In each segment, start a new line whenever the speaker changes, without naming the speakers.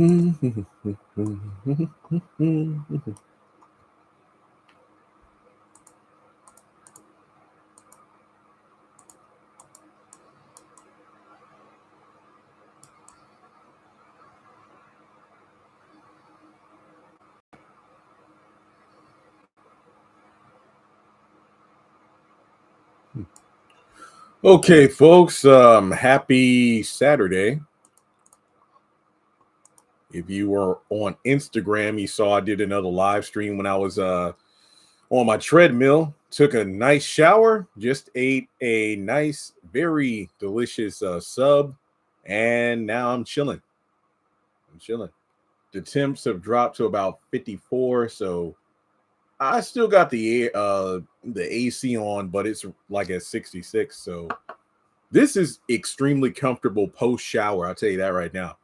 Okay, folks, happy Saturday. If you were on Instagram, you saw I did another live stream when I was on my treadmill, took a nice shower, just ate a nice, very delicious sub, and now I'm chilling. The temps have dropped to about 54, so I still got the AC on, but it's like at 66, so this is extremely comfortable post shower. I'll tell you that right now.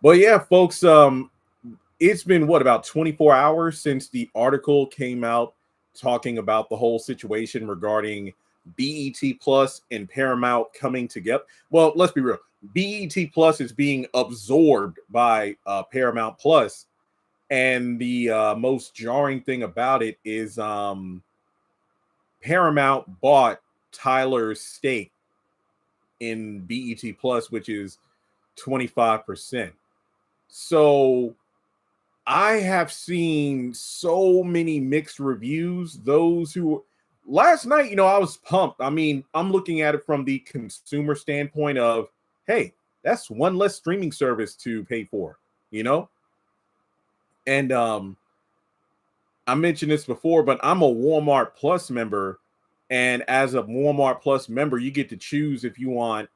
But yeah, folks, it's been about 24 hours since the article came out talking about the whole situation regarding BET Plus and Paramount coming together. Well, let's be real. BET Plus is being absorbed by Paramount Plus, and the most jarring thing about it is Paramount bought Tyler's stake in BET Plus, which is 25%. So I have seen so many mixed reviews. Those who last night, I was pumped. I mean, I'm looking at it from the consumer standpoint of, hey, that's one less streaming service to pay for, And I mentioned this before, but I'm a Walmart Plus member. And as a Walmart Plus member, you get to choose if you want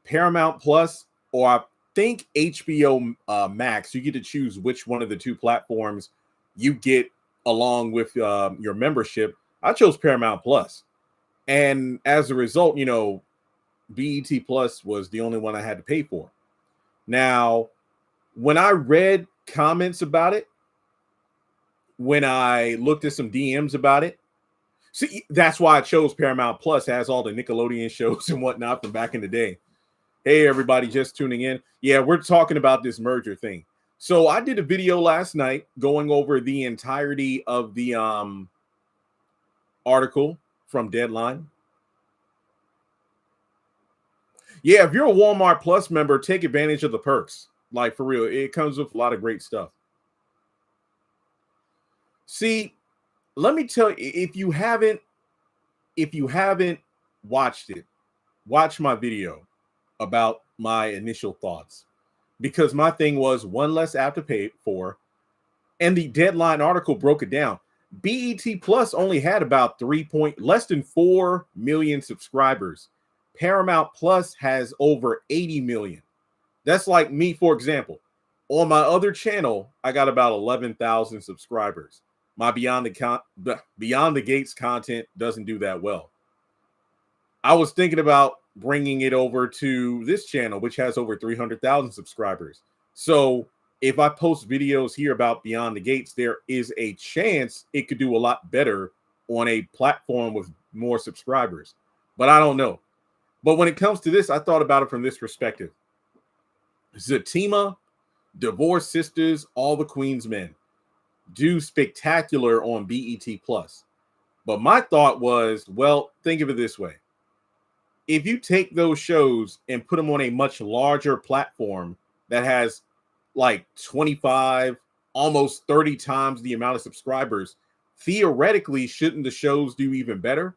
Paramount Plus or I think HBO Max. You get to choose which one of the two platforms you get along with your membership. I chose Paramount Plus, and as a result, BET Plus was the only one I had to pay for. Now, when I read comments about it, when I looked at some DMs about it, see, that's why I chose Paramount Plus. It has all the Nickelodeon shows and whatnot from back in the day. Hey, everybody just tuning in. Yeah, we're talking about this merger thing. So I did a video last night going over the entirety of the article from Deadline. Yeah, if you're a Walmart Plus member, take advantage of the perks. Like, for real, it comes with a lot of great stuff. See, let me tell you, if you haven't watched it, watch my video about my initial thoughts, because my thing was one less app to pay for, and the Deadline article broke it down. BET Plus only had about less than 4 million subscribers. Paramount Plus has over 80 million. That's like me, for example. On my other channel, I got about 11,000 subscribers. My Beyond the Gates content doesn't do that well. I was thinking about bringing it over to this channel, which has over 300,000 subscribers. So if I post videos here about Beyond the Gates, there is a chance it could do a lot better on a platform with more subscribers. But I don't know. But when it comes to this, I thought about it from this perspective. Zatima, Divorced Sisters, All the Queen's Men do spectacular on BET Plus. But my thought was, well, think of it this way. If you take those shows and put them on a much larger platform that has like 25, almost 30 times the amount of subscribers, theoretically, shouldn't the shows do even better?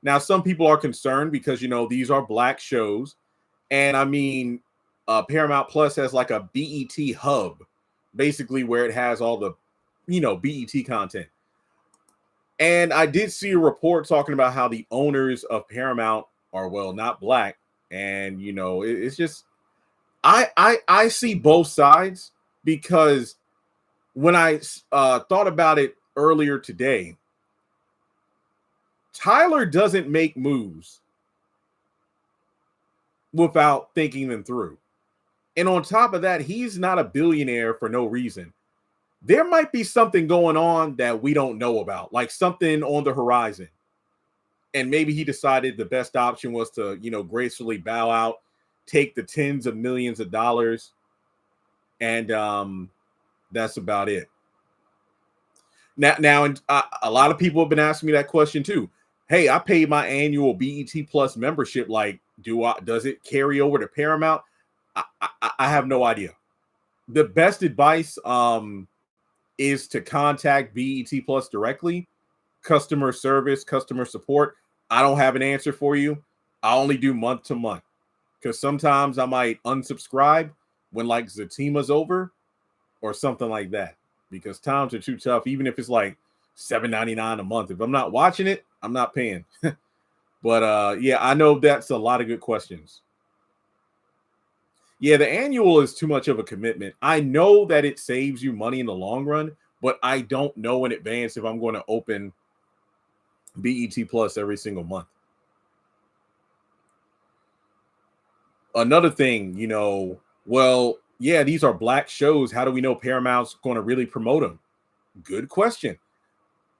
Now, some people are concerned because, these are Black shows. And I mean, Paramount Plus has like a BET hub, basically where it has all the, BET content. And I did see a report talking about how the owners of Paramount are, well, not Black. And, it's just, I see both sides, because when I thought about it earlier today, Tyler doesn't make moves without thinking them through. And on top of that, he's not a billionaire for no reason. There might be something going on that we don't know about, like something on the horizon. And maybe he decided the best option was to, gracefully bow out, take the tens of millions of dollars. And that's about it. Now, and a lot of people have been asking me that question too. Hey, I paid my annual BET Plus membership. Like, does it carry over to Paramount? I have no idea. The best advice is to contact BET Plus directly, customer service, customer support. I don't have an answer for you. I only do month to month because sometimes I might unsubscribe when like Zatima's over or something like that, because times are too tough. Even if it's like $7.99 a month, if I'm not watching it, I'm not paying. But yeah, I know that's a lot of good questions. Yeah, the annual is too much of a commitment. I know that it saves you money in the long run, but I don't know in advance if I'm going to open BET Plus every single month. Another thing, well, yeah, these are black shows. How do we know Paramount's going to really promote them? Good question.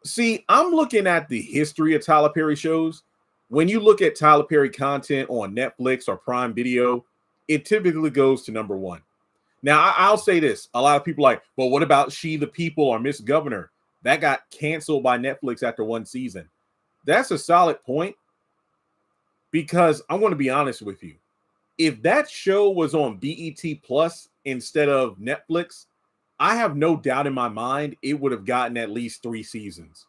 See, I'm looking at the history of Tyler Perry shows. When you look at Tyler Perry content on Netflix or Prime Video, it typically goes to number one. Now, I'll say this. A lot of people are like, well, what about She the People or Miss Governor? That got canceled by Netflix after one season. That's a solid point, because I'm going to be honest with you. If that show was on BET Plus instead of Netflix, I have no doubt in my mind it would have gotten at least 3 seasons.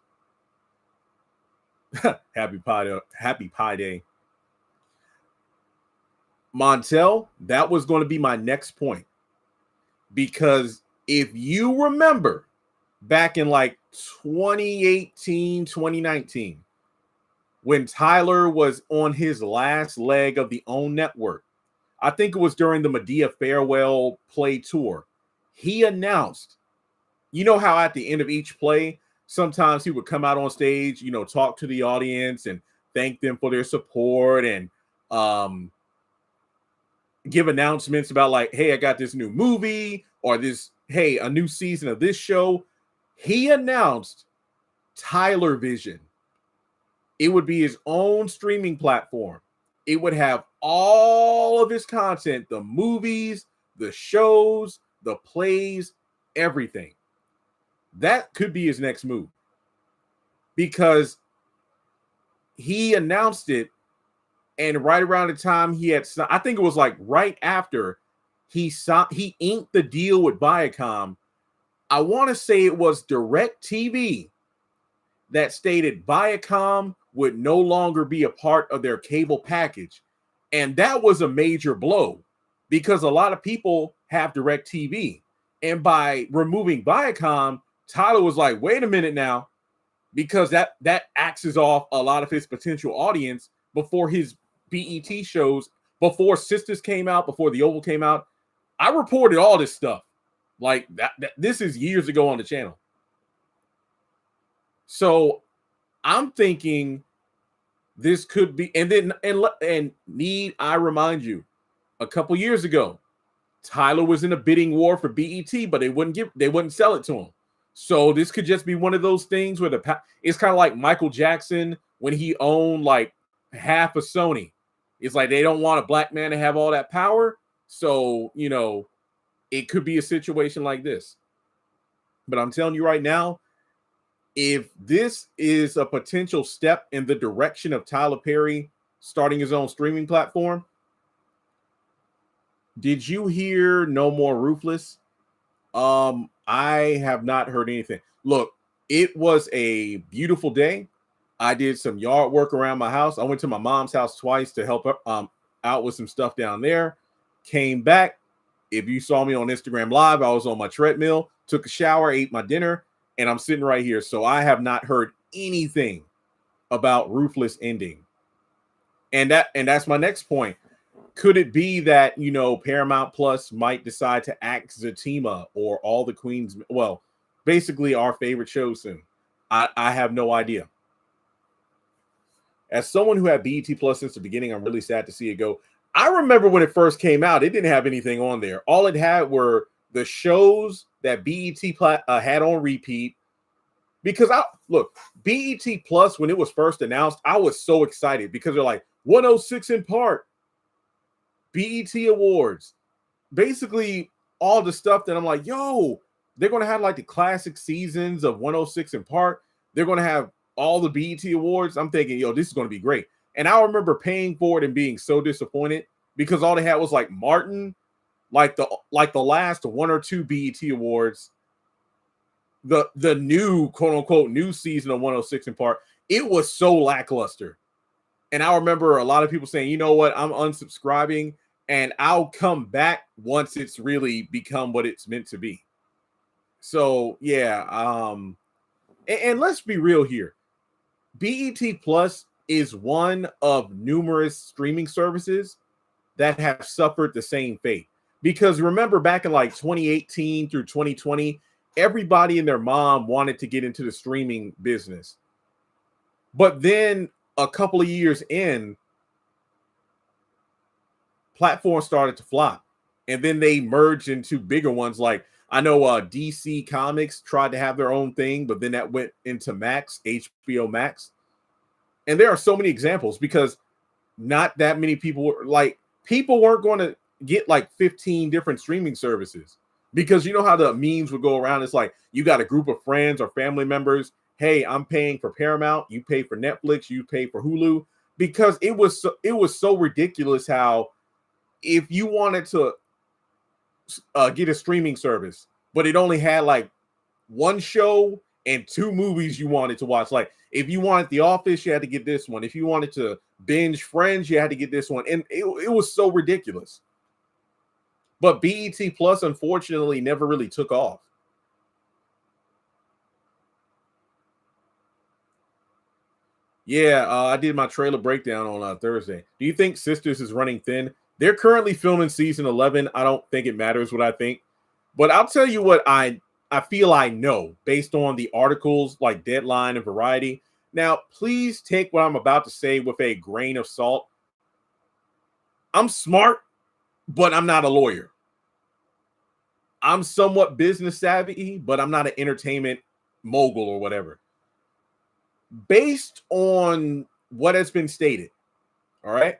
Happy Pie Day. Montel, that was going to be my next point. Because if you remember back in like 2018, 2019, when Tyler was on his last leg of the OWN network, I think it was during the Madea Farewell Play Tour, he announced, you know how at the end of each play, sometimes he would come out on stage, talk to the audience and thank them for their support and give announcements about like, hey, I got this new movie, or this, hey, a new season of this show. He announced Tyler Vision. It would be his own streaming platform. It would have all of his content, the movies, the shows, the plays, everything. That could be his next move, because he announced it, and right around the time he had, I think it was like right after he inked the deal with Viacom. I want to say it was DirecTV that stated Viacom would no longer be a part of their cable package. And that was a major blow, because a lot of people have DirecTV. And by removing Viacom, Tyler was like, wait a minute now, because that axes off a lot of his potential audience before his BET shows, before Sistas came out, before The Oval came out. I reported all this stuff. Like that this is years ago on the channel. So I'm thinking this could be, and need I remind you, a couple years ago, Tyler was in a bidding war for BET, but they wouldn't sell it to him. So this could just be one of those things where it's kind of like Michael Jackson when he owned like half of Sony. It's like they don't want a black man to have all that power. So, it could be a situation like this. But I'm telling you right now, if this is a potential step in the direction of Tyler Perry starting his own streaming platform, did you hear No More Ruthless? I have not heard anything. Look, it was a beautiful day. I did some yard work around my house. I went to my mom's house twice to help out with some stuff down there. Came back. If you saw me on Instagram Live, I was on my treadmill, took a shower, ate my dinner, and I'm sitting right here. So I have not heard anything about Ruthless ending. And that's my next point. Could it be that, Paramount Plus might decide to axe Zatima or All the Queens? Well, basically our favorite show soon. I have no idea. As someone who had BET Plus since the beginning, I'm really sad to see it go. I remember when it first came out, it didn't have anything on there. All it had were the shows that BET had on repeat. Because BET Plus, when it was first announced, I was so excited because they're like 106 in part, BET Awards. Basically, all the stuff that I'm like, yo, they're going to have like the classic seasons of 106 in Park. They're going to have all the BET awards. I'm thinking, yo, this is going to be great. And I remember paying for it and being so disappointed because all they had was like Martin, like the last one or two BET awards, the new quote unquote new season of 106 in Park. It was so lackluster. And I remember a lot of people saying, you know what, I'm unsubscribing and I'll come back once it's really become what it's meant to be. So yeah, and let's be real here. BET Plus is one of numerous streaming services that have suffered the same fate. Because remember back in like 2018 through 2020, everybody and their mom wanted to get into the streaming business. But then a couple of years in, platforms started to flop. And then they merged into bigger ones. Like I know DC Comics tried to have their own thing, but then that went into Max, HBO Max. And there are so many examples because not that many people were like, people weren't going to get like 15 different streaming services because you know how the memes would go around. It's like you got a group of friends or family members. Hey, I'm paying for Paramount. You pay for Netflix. You pay for Hulu, because it was so ridiculous how if you wanted to get a streaming service, but it only had like one show and two movies you wanted to watch. Like if you wanted The Office, you had to get this one. If you wanted to binge Friends, you had to get this one. And it was so ridiculous. But BET Plus, unfortunately, never really took off. Yeah, I did my trailer breakdown on Thursday. Do you think Sistas is running thin? They're currently filming season 11. I don't think it matters what I think. But I'll tell you what I feel I know based on the articles like Deadline and Variety. Now, please take what I'm about to say with a grain of salt. I'm smart, but I'm not a lawyer. I'm somewhat business savvy, but I'm not an entertainment mogul or whatever. Based on what has been stated, all right,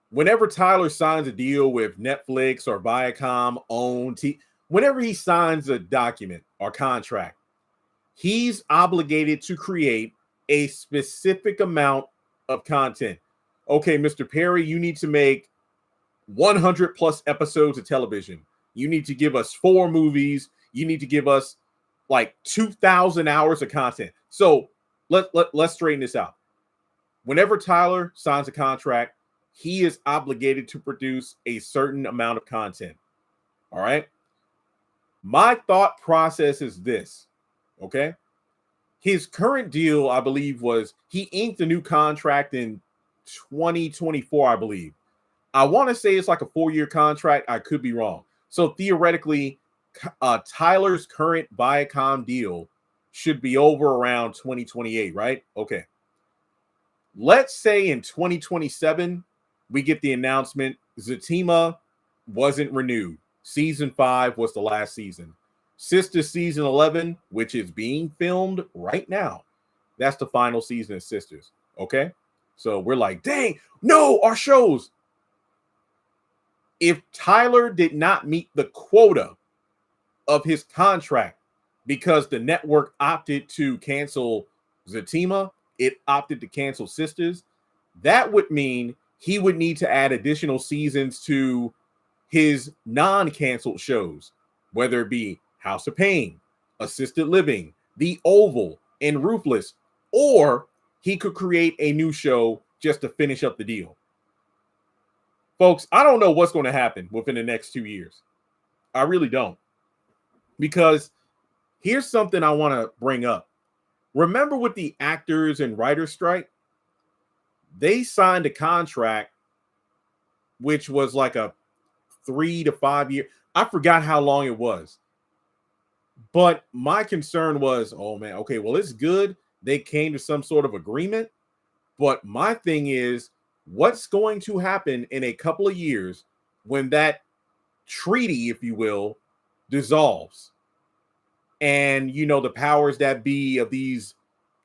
whenever Tyler signs a deal with Netflix or Viacom, whenever he signs a document or contract, he's obligated to create a specific amount of content. Okay, Mr. Perry, you need to make 100 plus episodes of television. You need to give us 4 movies. You need to give us like 2,000 hours of content. So let's straighten this out. Whenever Tyler signs a contract, he is obligated to produce a certain amount of content. All right. My thought process is this. Okay. His current deal, I believe, was he inked a new contract in 2024, I believe. I want to say it's like a 4-year contract. I could be wrong. So theoretically, Tyler's current Viacom deal should be over around 2028, right? Okay. Let's say in 2027, we get the announcement Zatima wasn't renewed. Season 5 was the last season. Sistas season 11, which is being filmed right now, that's the final season of Sistas. Okay. So we're like, dang, no, our shows. If Tyler did not meet the quota of his contract because the network opted to cancel Zatima, it opted to cancel Sistas, that would mean he would need to add additional seasons to his non-canceled shows, whether it be House of Pain, Assisted Living, The Oval, and Ruthless, or he could create a new show just to finish up the deal. Folks, I don't know what's going to happen within the next 2 years. I really don't. Because here's something I want to bring up. Remember with the actors and writers strike, they signed a contract which was like a 3 to 5 year. I forgot how long it was. But my concern was, oh man, okay, well, it's good. They came to some sort of agreement. But my thing is, what's going to happen in a couple of years when that treaty, if you will, dissolves? And, you know, the powers that be of these,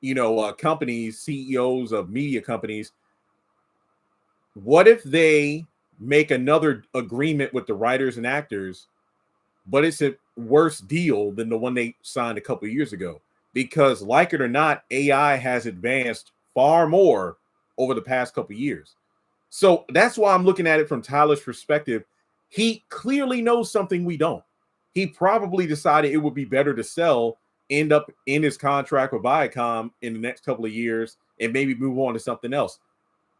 you know, companies, CEOs of media companies, what if they make another agreement with the writers and actors, but it's a worse deal than the one they signed a couple of years ago. Because, like it or not, AI has advanced far more over the past couple of years. So that's why I'm looking at it from Tyler's perspective. He clearly knows something we don't. He probably decided it would be better to sell, end up in his contract with Viacom in the next couple of years, and maybe move on to something else.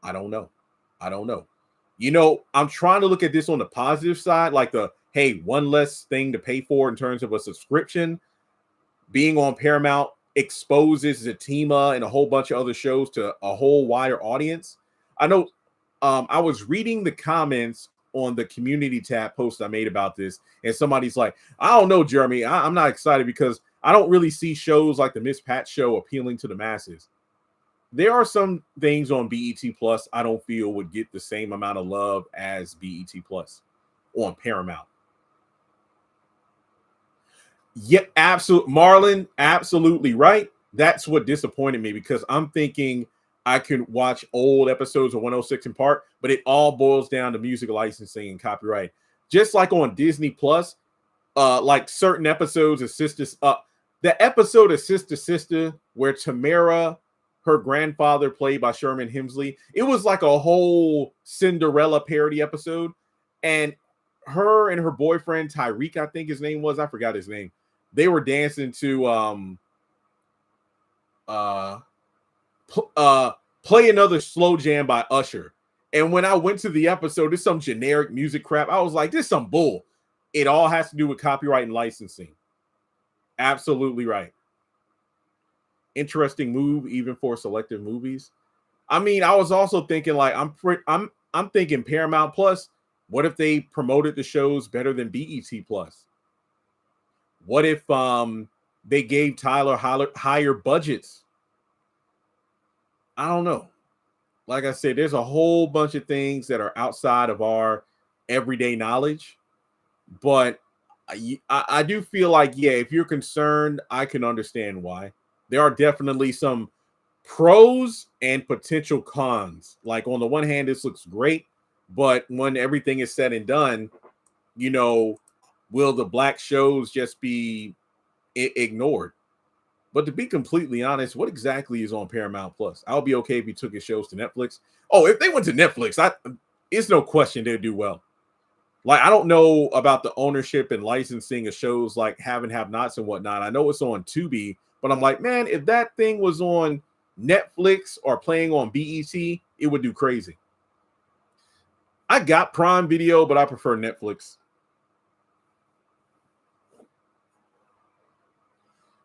I don't know. I'm trying to look at this on the positive side, like hey, one less thing to pay for in terms of a subscription. Being on Paramount exposes Zatima and a whole bunch of other shows to a whole wider audience. I know I was reading the comments on the community tab post I made about this, and somebody's like, I don't know, Jeremy, I'm not excited because I don't really see shows like the Miss Pat show appealing to the masses. There are some things on BET Plus I don't feel would get the same amount of love as BET Plus on Paramount. Yeah, Marlon, absolutely right. That's what disappointed me, because I'm thinking I can watch old episodes of 106 in Park, but it all boils down to music licensing and copyright. Just like on Disney Plus, like certain episodes of Sistas, the episode of Sister where Tamara, her grandfather, played by Sherman Hemsley, it was like a whole Cinderella parody episode, and her and her boyfriend Tyreek, I think his name was, I forgot his name, they were dancing to Play Another Slow Jam by Usher. And when I went to the episode, it's some generic music crap. I was like, this is some bull. It all has to do with copyright and licensing. Absolutely right. Interesting move, even for selective movies. I mean, I was also thinking, like, I'm thinking Paramount Plus. What if they promoted the shows better than BET Plus? What if they gave Tyler higher budgets? I don't know. Like I said, there's a whole bunch of things that are outside of our everyday knowledge. But I do feel like, yeah, if you're concerned, I can understand why. There are definitely some pros and potential cons. Like, on the one hand, this looks great, but when everything is said and done, will the black shows just be ignored? But to be completely honest, what exactly is on Paramount Plus? I'll be okay if he took his shows to Netflix. Oh, if they went to Netflix, it's no question they'd do well. Like, I don't know about the ownership and licensing of shows like Have and Have Nots and whatnot. I know it's on Tubi, but I'm like, man, if that thing was on Netflix or playing on BET, it would do crazy. I got Prime Video, but I prefer Netflix.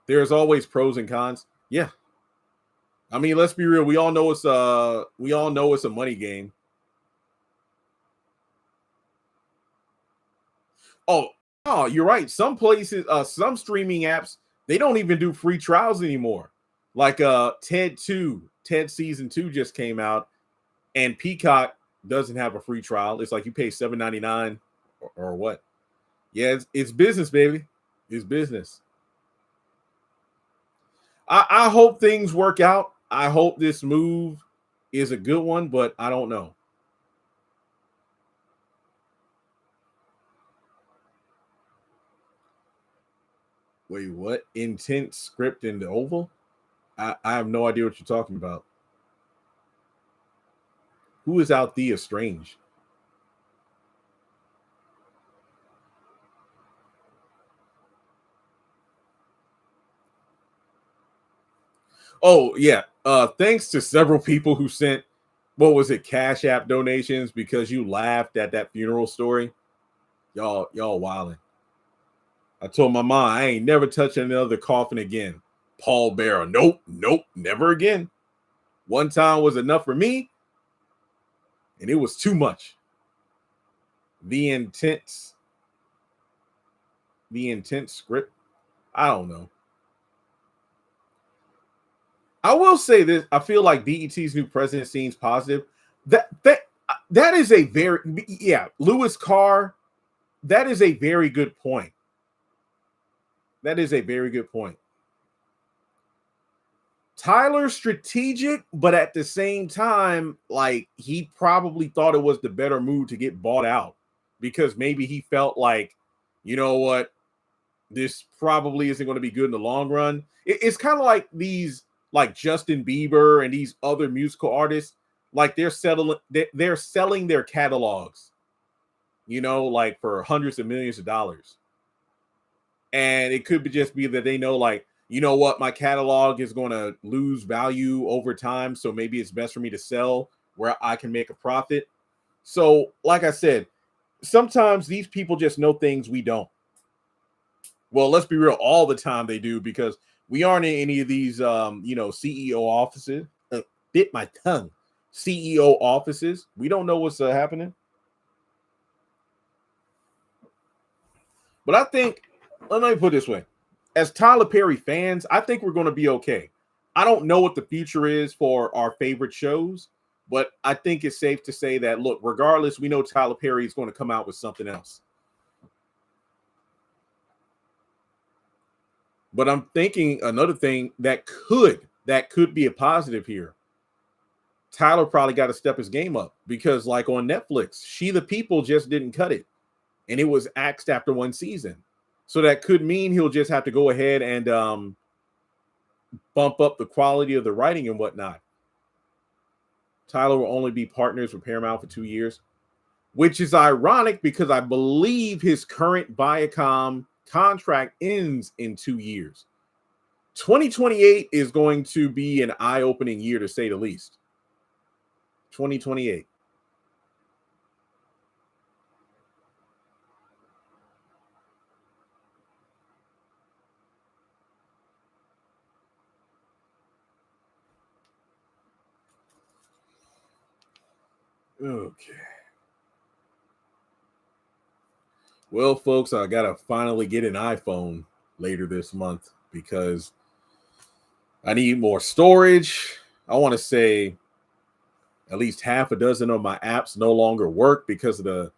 There's always pros and cons. Yeah. I mean, let's be real. We all know it's a money game. Oh, you're right. Some places, some streaming apps, they don't even do free trials anymore. Like Ted season 2 just came out, and Peacock doesn't have a free trial. It's like you pay $7.99 or what? Yeah, it's business, baby. It's business. I hope things work out. I hope this move is a good one, but I don't know. Wait, what? Intense script in the Oval? I have no idea what you're talking about. Who is Althea Strange? Oh, yeah. Thanks to several people who sent, what was it, Cash App donations because you laughed at that funeral story. Y'all wilding. I told my mom I ain't never touching another coffin again. Paul Bearer. Nope, never again. One time was enough for me, and it was too much. The intense script. I don't know. I will say this. I feel like BET's new president seems positive. That is a very, yeah, Louis Carr. That is a very good point. That is a very good point. Tyler's strategic, but at the same time, like he probably thought it was the better move to get bought out because maybe he felt like, you know what, this probably isn't going to be good in the long run. It's kind of like these, like Justin Bieber and these other musical artists, like they're selling their catalogs, you know, like for hundreds of millions of dollars. And it could just be that they know, like, you know what, my catalog is going to lose value over time, so maybe it's best for me to sell where I can make a profit. So, like I said, sometimes these people just know things we don't. Well, let's be real, all the time they do, because we aren't in any of these, CEO offices. Bit my tongue. CEO offices. We don't know what's happening. But I think, let me put it this way. As Tyler Perry fans, I think we're going to be okay. I don't know what the future is for our favorite shows, but I think it's safe to say that, look, regardless, we know Tyler Perry is going to come out with something else. But I'm thinking another thing that could be a positive here. Tyler probably got to step his game up because, like on Netflix, She the People just didn't cut it, and it was axed after one season. So that could mean he'll just have to go ahead and bump up the quality of the writing and whatnot. Tyler will only be partners with Paramount for 2 years, which is ironic because I believe his current Viacom contract ends in 2 years. 2028 is going to be an eye-opening year, to say the least. 2028. Okay. Well, folks, I gotta finally get an iPhone later this month because I need more storage. I want to say at least half a dozen of my apps no longer work because of the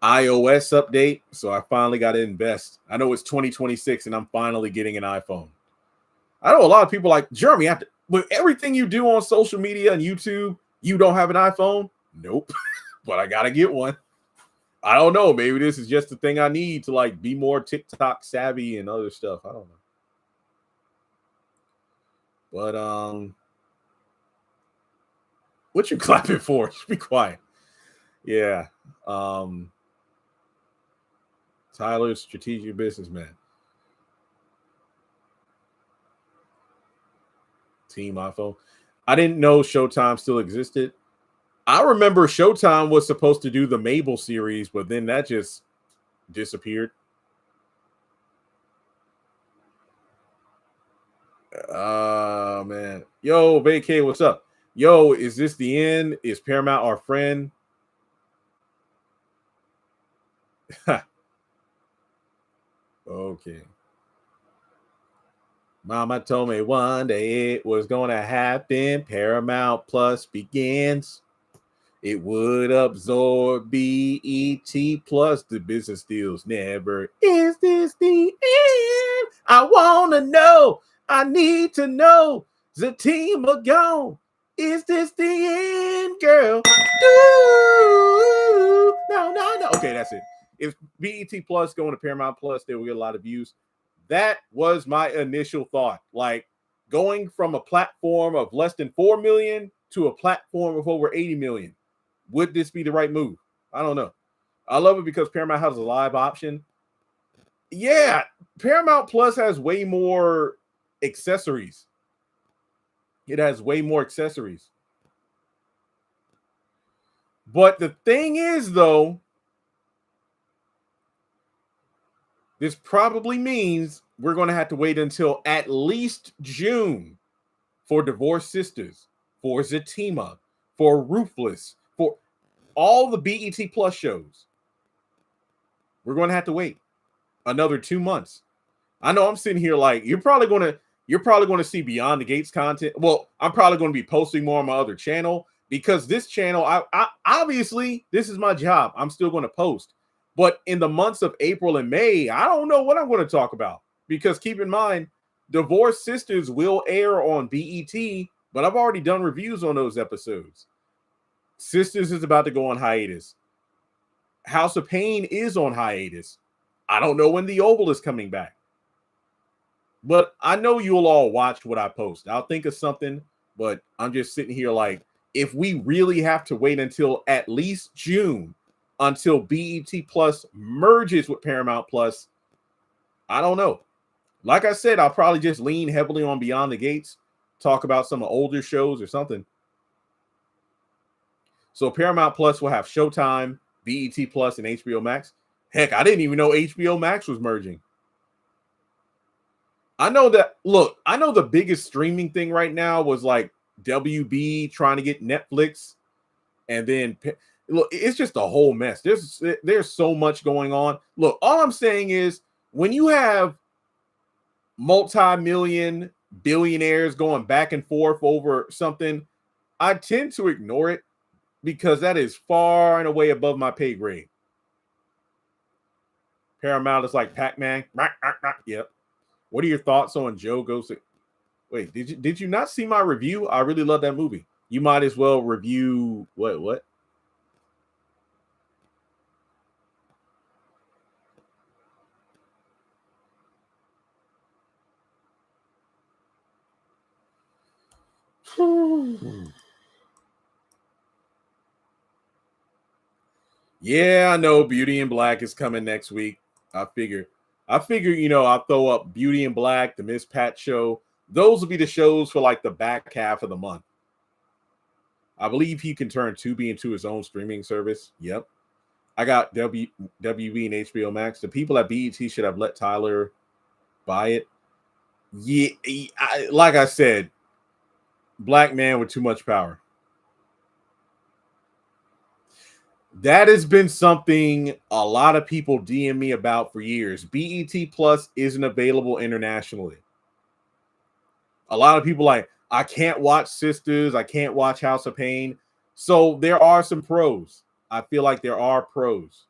iOS update. So I finally got to invest. I know it's 2026 and I'm finally getting an iPhone. I know a lot of people like, Jeremy, with everything you do on social media and YouTube, you don't have an iPhone? Nope. But I got to get one. I don't know. Maybe this is just the thing I need to like be more TikTok savvy and other stuff. I don't know. But what you clapping for? Just be quiet. Yeah. Tyler's strategic businessman. Team iPhone. I didn't know Showtime still existed. I remember Showtime was supposed to do the Mabel series, but then that just disappeared. Man. Yo, Vacay, what's up? Yo, is this the end? Is Paramount our friend? Okay. Mama told me one day it was going to happen. Paramount Plus begins. It would absorb BET Plus. The business deals never. Is this the end? I want to know. I need to know. Zatima gone. Is this the end, girl? Ooh, no. Okay, that's it. If BET Plus going to Paramount Plus, they will get a lot of views. That was my initial thought. Like going from a platform of less than 4 million to a platform of over 80 million. Would this be the right move? I don't know. I love it because Paramount has a live option. Yeah, Paramount Plus has way more accessories. It has way more accessories. But the thing is, though, this probably means we're going to have to wait until at least June for Divorced Sisters, for Zatima, for Ruthless, for all the BET Plus shows. We're going to have to wait another 2 months. I know I'm sitting here like you're probably going to see Beyond the Gates content. Well, I'm probably going to be posting more on my other channel because this channel, I obviously this is my job. I'm still going to post. But in the months of April and May, I don't know what I'm going to talk about because keep in mind, Divorced Sisters will air on BET, but I've already done reviews on those episodes. Sisters is about to go on hiatus. House of Pain is on hiatus. I don't know when The Oval is coming back. But I know you'll all watch what I post. I'll think of something, but I'm just sitting here like, if we really have to wait until at least June until BET Plus merges with Paramount Plus, I don't know. Like I said, I'll probably just lean heavily on Beyond the Gates, talk about some older shows or something. So Paramount Plus will have Showtime, BET Plus, and HBO Max. Heck, I didn't even know HBO Max was merging. I know that, look, I know the biggest streaming thing right now was like WB trying to get Netflix. And then, look, it's just a whole mess. There's so much going on. Look, all I'm saying is when you have multi-million billionaires going back and forth over something, I tend to ignore it because that is far and away above my pay grade. Paramount is like Pac-Man. Yep. What are your thoughts on Joe Goes to... Wait, did you not see my review? I really love that movie. You might as well review what? Yeah, I know Beauty in Black is coming next week. I figure, I'll throw up Beauty in Black, the Miss Pat show. Those will be the shows for like the back half of the month. I believe he can turn Tubi into his own streaming service. Yep. I got WB and HBO Max. The people at BET should have let Tyler buy it. Yeah, like I said, black man with too much power. That has been something a lot of people DM me about for years. BET Plus isn't available internationally. A lot of people like, I can't watch Sisters. I can't watch House of Pain. So there are some pros. I feel like there are pros.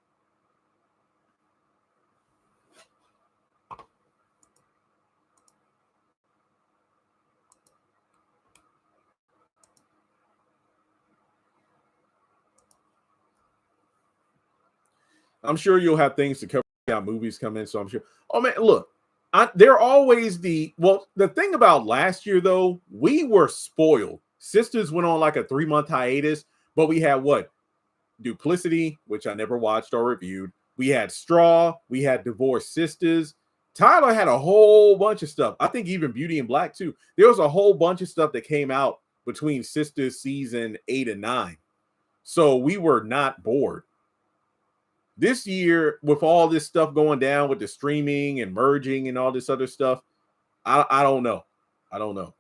I'm sure you'll have things to cover out, movies come in. So I'm sure. Oh man, look, they're always the thing about last year though, we were spoiled. Sisters went on like a 3-month hiatus, but we had what? Duplicity, which I never watched or reviewed. We had Straw, we had Divorced Sisters. Tyler had a whole bunch of stuff. I think even Beauty in Black too. There was a whole bunch of stuff that came out between Sisters season 8 and 9. So we were not bored. This year, with all this stuff going down with the streaming and merging and all this other stuff, I don't know. I don't know.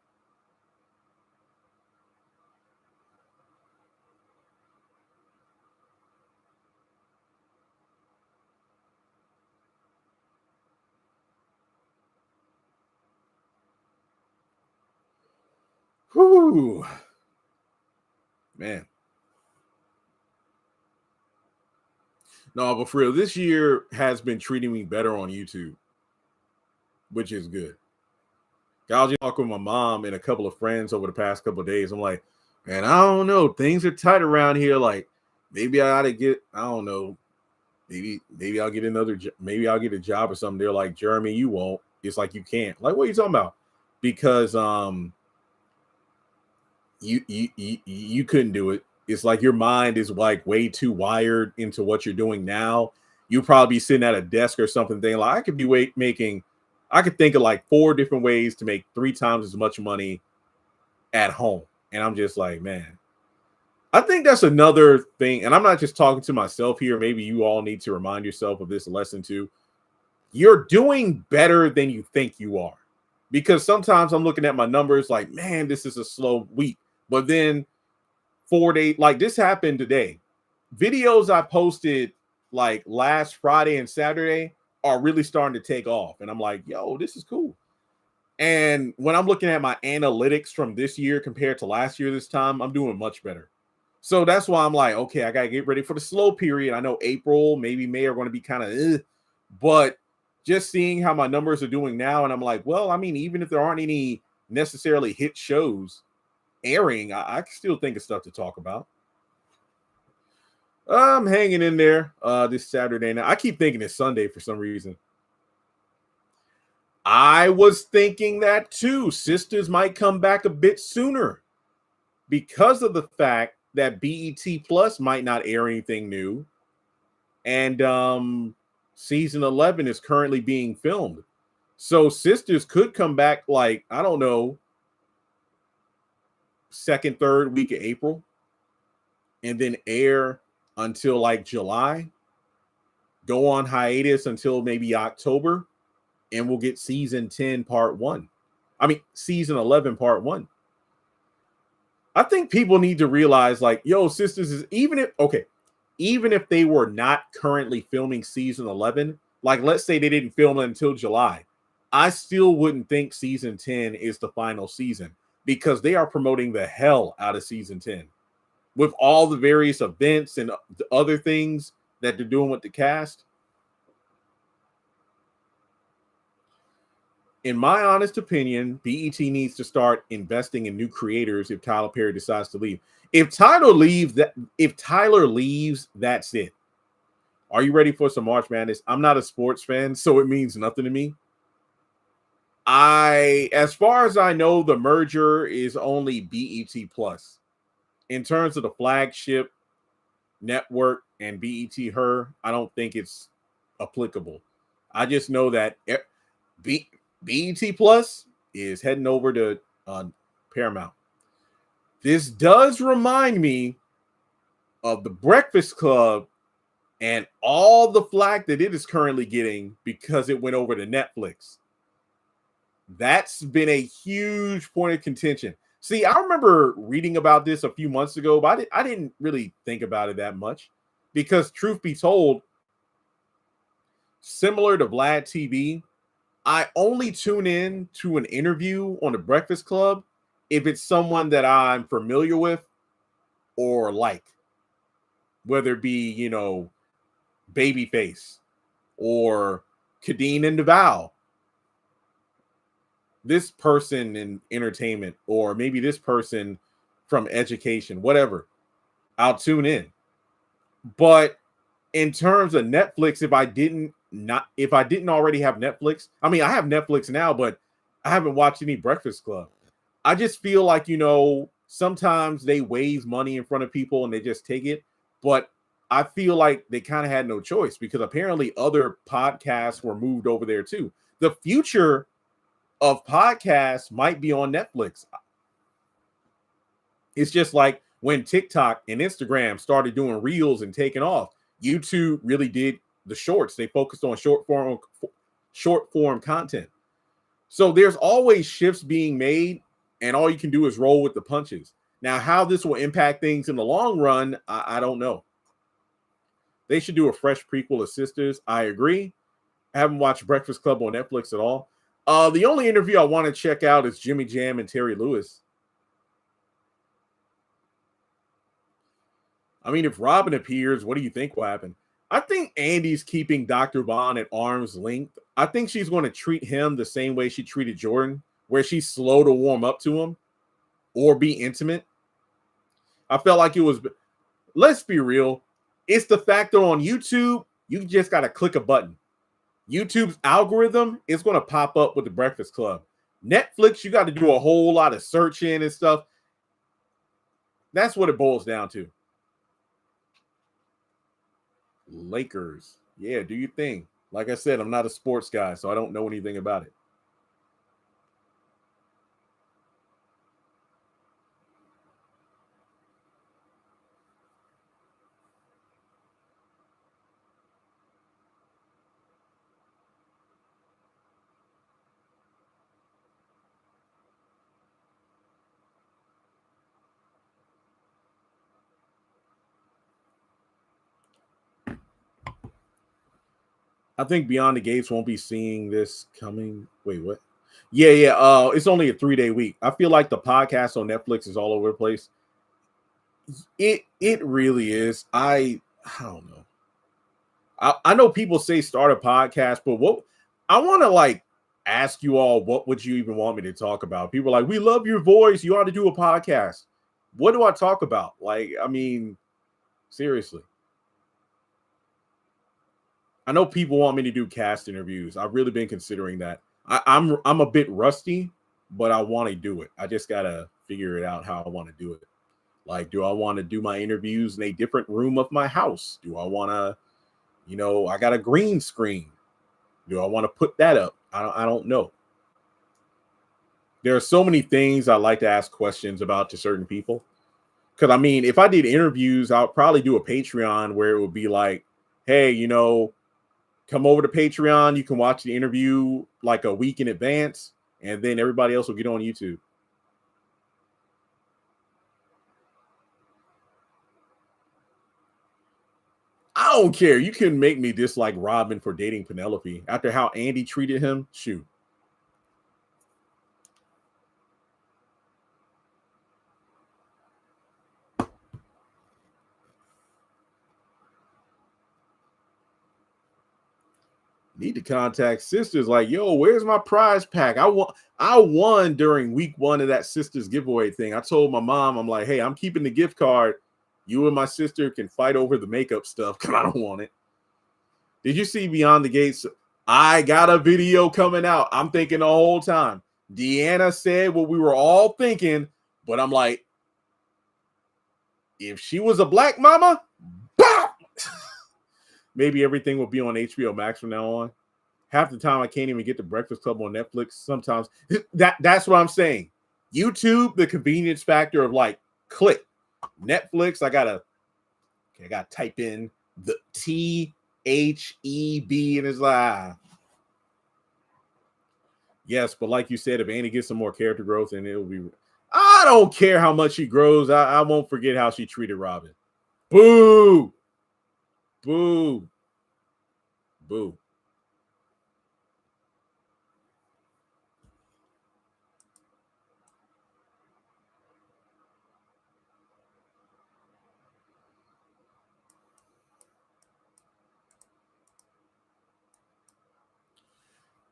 Whew. Man. No, but for real, this year has been treating me better on YouTube, which is good. I was talking with my mom and a couple of friends over the past couple of days. I'm like, man, I don't know. Things are tight around here. Like, maybe I ought to get, I don't know. Maybe I'll get maybe I'll get a job or something. They're like, Jeremy, you won't. It's like, you can't. Like, what are you talking about? Because you couldn't do it. It's like your mind is like way too wired into what you're doing now. You probably be sitting at a desk or something thinking like, I could be making, I could think of like 4 different ways to make 3 times as much money at home. And I'm just like, man, I think that's another thing. And I'm not just talking to myself here. Maybe you all need to remind yourself of this lesson too. You're doing better than you think you are. Because sometimes I'm looking at my numbers like, man, this is a slow week. But then 4 days, like this happened today. Videos I posted like last Friday and Saturday are really starting to take off. And I'm like, yo, this is cool. And when I'm looking at my analytics from this year compared to last year this time, I'm doing much better. So that's why I'm like, okay, I got to get ready for the slow period. I know April, maybe May are going to be kind of, but just seeing how my numbers are doing now, and I'm like, well, I mean, even if there aren't any necessarily hit shows airing, I still think of stuff to talk about. I'm hanging in there this Saturday night. I keep thinking it's Sunday for some reason. I was thinking that too. Sistas might come back a bit sooner because of the fact that BET Plus might not air anything new. And season 11 is currently being filmed. So Sistas could come back, like, I don't know, second, third week of April, and then air until like July, go on hiatus until maybe October, and we'll get season 10 part 1. I mean, season 11 part 1. I think people need to realize, like, yo, Sistas is, even if they were not currently filming season 11, like, let's say they didn't film it until July, I still wouldn't think season 10 is the final season, because they are promoting the hell out of season 10 with all the various events and the other things that they're doing with the cast. In my honest opinion, BET needs to start investing in new creators if Tyler Perry decides to leave. If Tyler leaves, that's it. Are you ready for some March Madness? I'm not a sports fan, so it means nothing to me. As far as I know, the merger is only BET Plus. In terms of the flagship network and BET Her, I don't think it's applicable. I just know that BET Plus is heading over to Paramount. This does remind me of the Breakfast Club and all the flack that it is currently getting because it went over to Netflix. That's been a huge point of contention. See, I remember reading about this a few months ago, but I didn't really think about it that much because, truth be told, similar to Vlad TV, I only tune in to an interview on the Breakfast Club if it's someone that I'm familiar with or like, whether it be, Babyface or Kadeen and DeVal, this person in entertainment, or maybe this person from education, whatever, I'll tune in. But in terms of Netflix, if I didn't already have Netflix, I mean, I have Netflix now, but I haven't watched any Breakfast Club. I just feel like, sometimes they wave money in front of people and they just take it. But I feel like they kind of had no choice because apparently other podcasts were moved over there too. The future of podcasts might be on Netflix. It's just like when TikTok and Instagram started doing reels and taking off, YouTube really did the shorts. They focused on short form content. So there's always shifts being made, and all you can do is roll with the punches. Now, how this will impact things in the long run, I don't know. They should do a fresh prequel of Sisters. I agree. I haven't watched Breakfast Club on Netflix at all. The only interview I want to check out is Jimmy Jam and Terry Lewis. I mean, if Robin appears, what do you think will happen? I think Andy's keeping Dr. Vaughn at arm's length. I think she's going to treat him the same way she treated Jordan, where she's slow to warm up to him or be intimate. I felt like it was, let's be real, it's the fact that on YouTube, you just got to click a button. YouTube's algorithm is going to pop up with the Breakfast Club. Netflix, you got to do a whole lot of searching and stuff. That's what it boils down to. Lakers. Yeah, do your thing. Like I said, I'm not a sports guy, so I don't know anything about it. I think Beyond the Gates won't be seeing this coming. Wait, what? Yeah. It's only a 3-day week. I feel like the podcast on Netflix is all over the place. It really is. I don't know. I know people say start a podcast, but I want to like ask you all, what would you even want me to talk about? People are like, we love your voice. You ought to do a podcast. What do I talk about? Like, I mean, seriously. I know people want me to do cast interviews. I've really been considering that. I'm a bit rusty, but I want to do it. I just gotta figure it out how I want to do it. Like, do I want to do my interviews in a different room of my house? Do I want to, I got a green screen. Do I want to put that up? I don't know. There are so many things I like to ask questions about to certain people. Because, I mean, if I did interviews, I'll probably do a Patreon where it would be like, hey, come over to Patreon. You can watch the interview like a week in advance, and then everybody else will get on YouTube. I don't care. You can make me dislike Robin for dating Penelope after how Andy treated him. Shoot. Need to contact Sistas. Like, yo, where's my prize pack? I won during week 1 of that Sistas giveaway thing. I told my mom, I'm like, hey, I'm keeping the gift card. You and my sister can fight over the makeup stuff because I don't want it. Did you see Beyond the Gates? I got a video coming out. I'm thinking the whole time. Deanna said what we were all thinking, but I'm like, if she was a black mama, maybe everything will be on HBO Max from now on. Half the time I can't even get the Breakfast Club on Netflix. Sometimes that's what I'm saying. YouTube, the convenience factor of like click. Netflix, I gotta type in the THEB and it's like yes, but like you said, if Annie gets some more character growth, then it'll be. I don't care how much she grows. I won't forget how she treated Robin. Boo! Boo! Boo!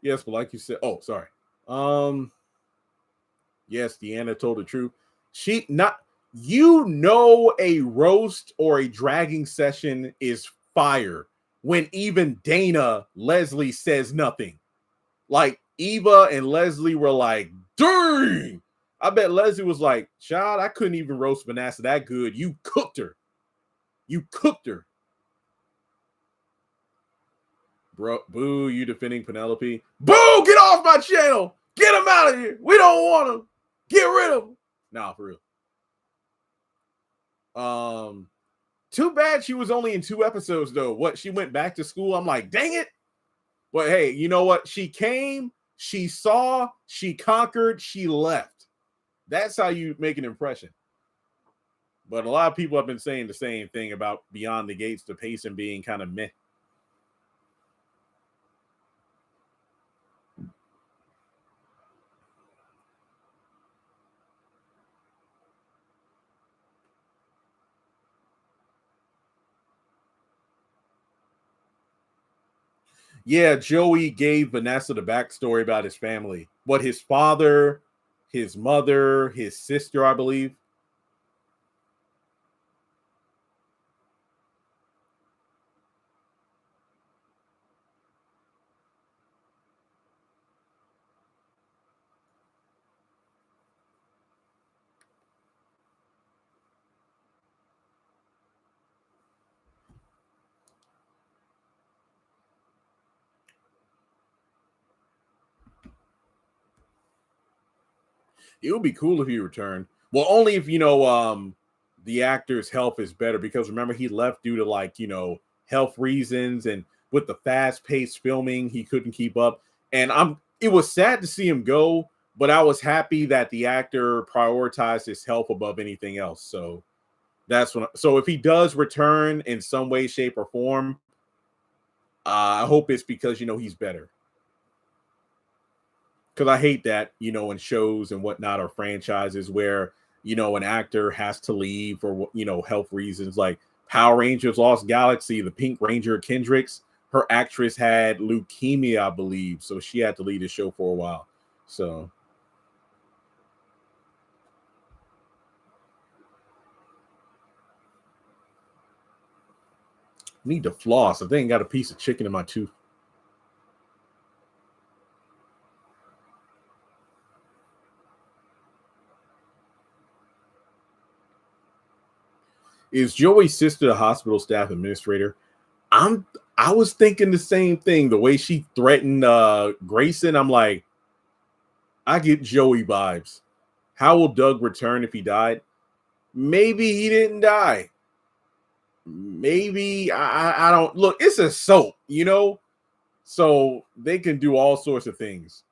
Yes, but like you said, oh, sorry. Yes, Deanna told the truth. A roast or a dragging session is fire when even Dana Leslie says nothing. Like Eva and Leslie were like, dang. I bet Leslie was like, child, I couldn't even roast Vanessa that good. You cooked her. You cooked her. Bro, boo, you defending Penelope. Boo, get off my channel. Get him out of here. We don't want him. Get rid of him. Nah, for real. Too bad she was only in 2 episodes, though. What, she went back to school? I'm like, dang it. But hey, you know what? She came, she saw, she conquered, she left. That's how you make an impression. But a lot of people have been saying the same thing about Beyond the Gates, the pacing being kind of meh. Yeah, Joey gave Vanessa the backstory about his family. What, his father, his mother, his sister, I believe. It would be cool if he returned. Well, only if the actor's health is better, because remember he left due to like health reasons, and with the fast-paced filming, he couldn't keep up. And it was sad to see him go, but I was happy that the actor prioritized his health above anything else. So so if he does return in some way, shape, or form, I hope it's because he's better. Because I hate that, in shows and whatnot, or franchises where, an actor has to leave for, health reasons. Like Power Rangers Lost Galaxy, the Pink Ranger Kendricks, her actress had leukemia, I believe, so she had to leave the show for a while. So need to floss. I think I got a piece of chicken in my tooth. Is Joey's sister the hospital staff administrator? I was thinking the same thing. The way she threatened Grayson, I'm like, I get Joey vibes. How will Doug return if he died? Maybe he didn't die. Maybe I don't look. It's a soap, you know, so they can do all sorts of things.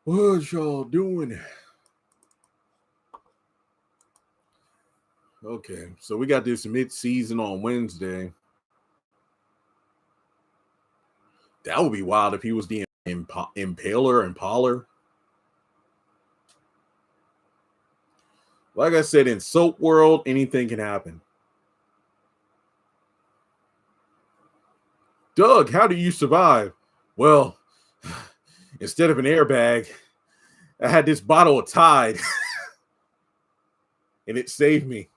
What y'all doing? Okay, so we got this mid-season on Wednesday. That would be wild if he was the impaler and Poller. Like I said, in soap world, anything can happen. Doug, how do you survive? Well, instead of an airbag, I had this bottle of Tide and it saved me.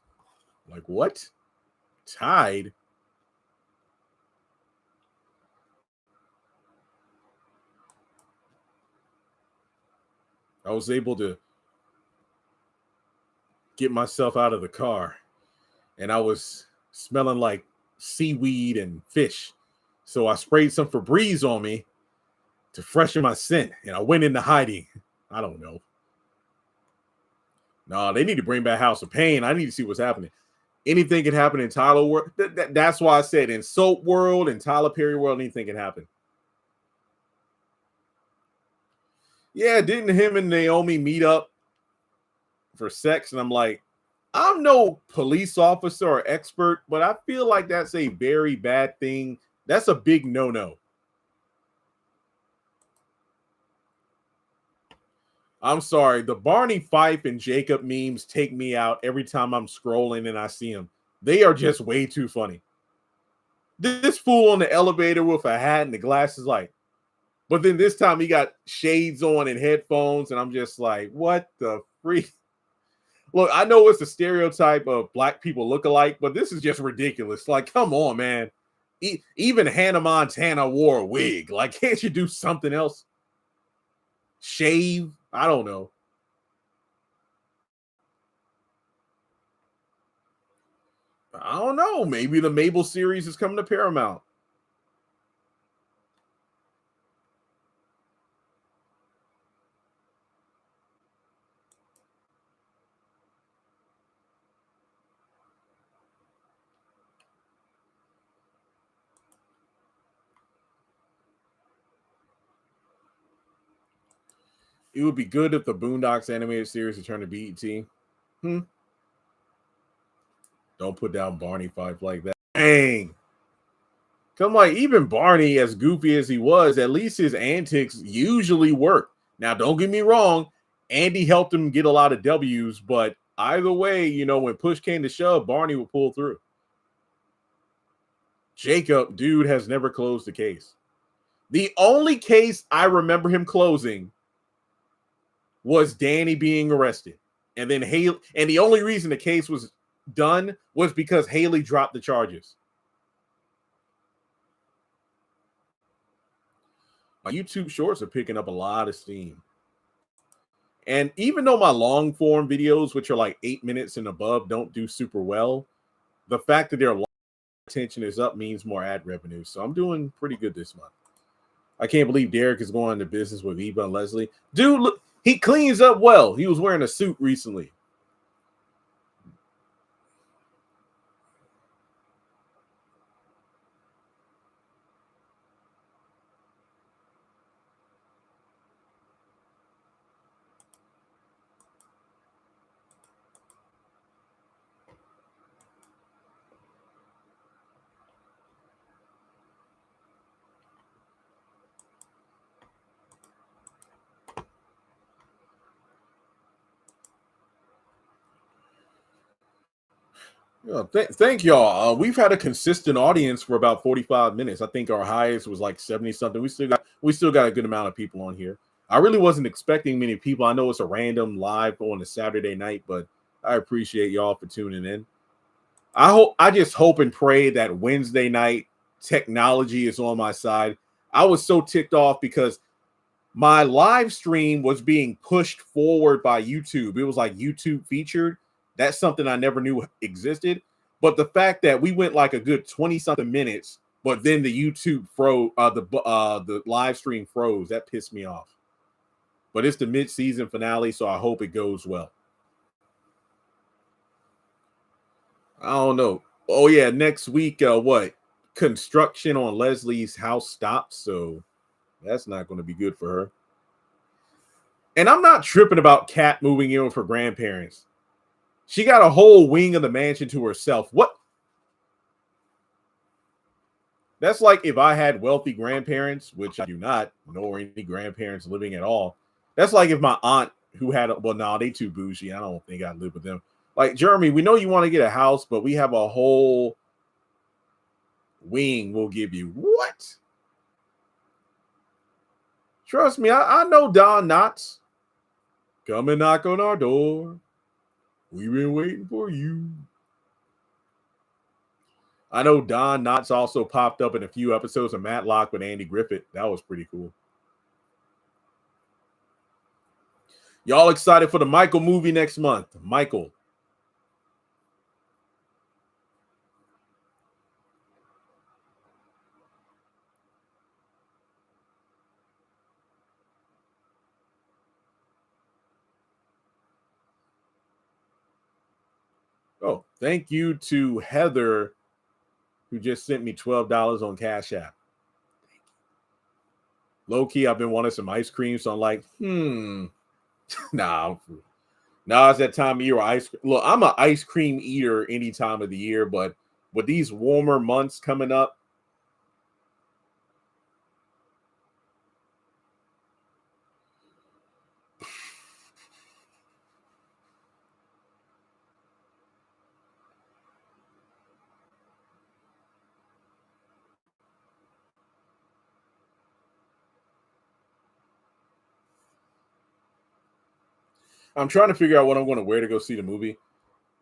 Like, what? Tide? I was able to get myself out of the car and I was smelling like seaweed and fish. So I sprayed some Febreze on me to freshen my scent and I went into hiding. I don't know. No, they need to bring back House of Pain. I need to see what's happening. Anything can happen in Tyler world. That's why I said in soap world and Tyler Perry world, anything can happen. Yeah, didn't him and Naomi meet up for sex? And I'm like, I'm no police officer or expert, but I feel like that's a very bad thing. That's a big no-no. I'm sorry. The Barney Fife and Jacob memes take me out every time I'm scrolling and I see them. They are just way too funny. This fool on the elevator with a hat and the glasses, like, but then this time he got shades on and headphones, and I'm just like, what the freak? Look, I know it's a stereotype of black people look alike, but this is just ridiculous. Like, come on, man. Even Hannah Montana wore a wig. Like, can't you do something else? Shave? I don't know. I don't know. Maybe the Mabel series is coming to Paramount. It would be good if the Boondocks animated series returned to BET. Don't put down Barney Fife like that. Dang. Come like even Barney, as goofy as he was, at least his antics usually work. Now, don't get me wrong, Andy helped him get a lot of W's, but either way, you know, when push came to shove, Barney would pull through. Jacob, dude, has never closed the case. The only case I remember him closing was Danny being arrested. And then Haley, and the only reason the case was done was because Haley dropped the charges. My YouTube shorts are picking up a lot of steam. And even though my long form videos, which are like 8 minutes and above, don't do super well, the fact that their attention is up means more ad revenue. So I'm doing pretty good this month. I can't believe Derek is going into business with Eva and Leslie. Dude, look, he cleans up well. He was wearing a suit recently. Yeah, thank y'all. We've had a consistent audience for about 45 minutes. I think our highest was like 70 something. We still got a good amount of people on here. I really wasn't expecting many people. I know it's a random live on a Saturday night, but I appreciate y'all for tuning in. I just hope and pray that Wednesday night technology is on my side. I was so ticked off because my live stream was being pushed forward by YouTube. It was like YouTube featured. That's something I never knew existed. But the fact that we went like a good 20 something minutes, but then the YouTube froze, the live stream froze. That pissed me off. But it's the mid-season finale, so I hope it goes well. I don't know. Oh yeah, next week, what? Construction on Leslie's house stops, so that's not going to be good for her. And I'm not tripping about Kat moving in with her grandparents. She got a whole wing of the mansion to herself. What? That's like if I had wealthy grandparents, which I do not, nor any grandparents living at all. That's like if my aunt who had, well, no, they too bougie. I don't think I'd live with them. Like, Jeremy, we know you want to get a house, but we have a whole wing we'll give you. What? Trust me, I know Don Knotts. Come and knock on our door. We've been waiting for you. I know Don Knotts also popped up in a few episodes of Matlock with Andy Griffith. That was pretty cool. Y'all excited for the Michael movie next month? Michael. Oh, thank you to Heather, who just sent me $12 on Cash App. Low key, I've been wanting some ice cream, so I'm like, nah. Now it's that time of year where ice. Look, I'm an ice cream eater any time of the year, but with these warmer months coming up, I'm trying to figure out what I'm going to wear to go see the movie.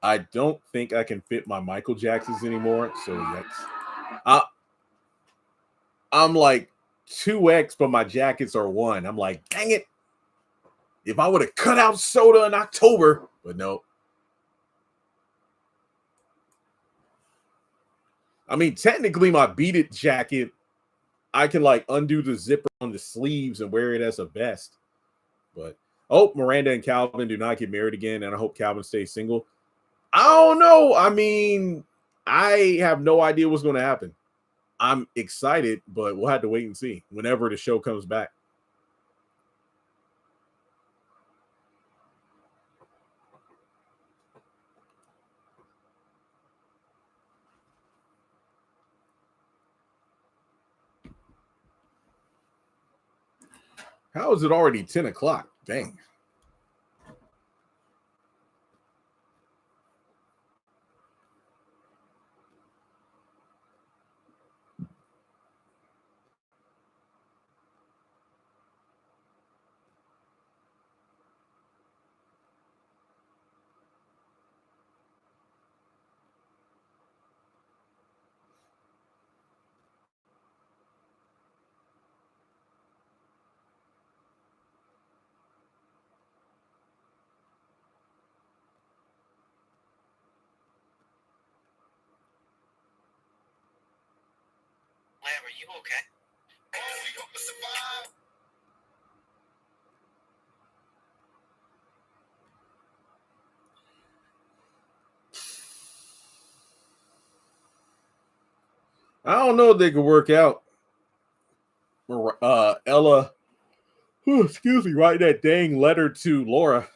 I don't think I can fit my Michael Jacksons anymore, so I, I'm like 2X, but my jackets are 1. I'm like, dang it. If I would have cut out soda in October, but no. I mean, technically, my Beat It jacket, I can like undo the zipper on the sleeves and wear it as a vest. But oh, Miranda and Calvin do not get married again, and I hope Calvin stays single. I don't know. I mean, I have no idea what's going to happen. I'm excited, but we'll have to wait and see whenever the show comes back. How is it already 10 o'clock? Dang.
Lamb, are you okay?
I don't know if they could work out. Ella, excuse me, write that dang letter to Laura.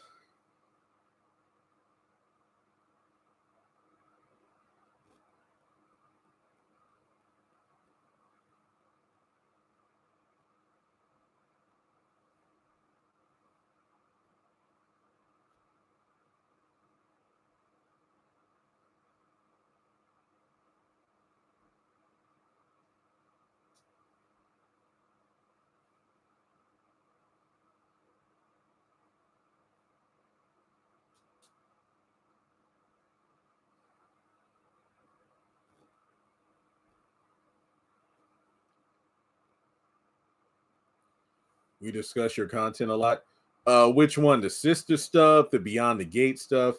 You discuss your content a lot. Which one? The sister stuff, the Beyond the Gate stuff?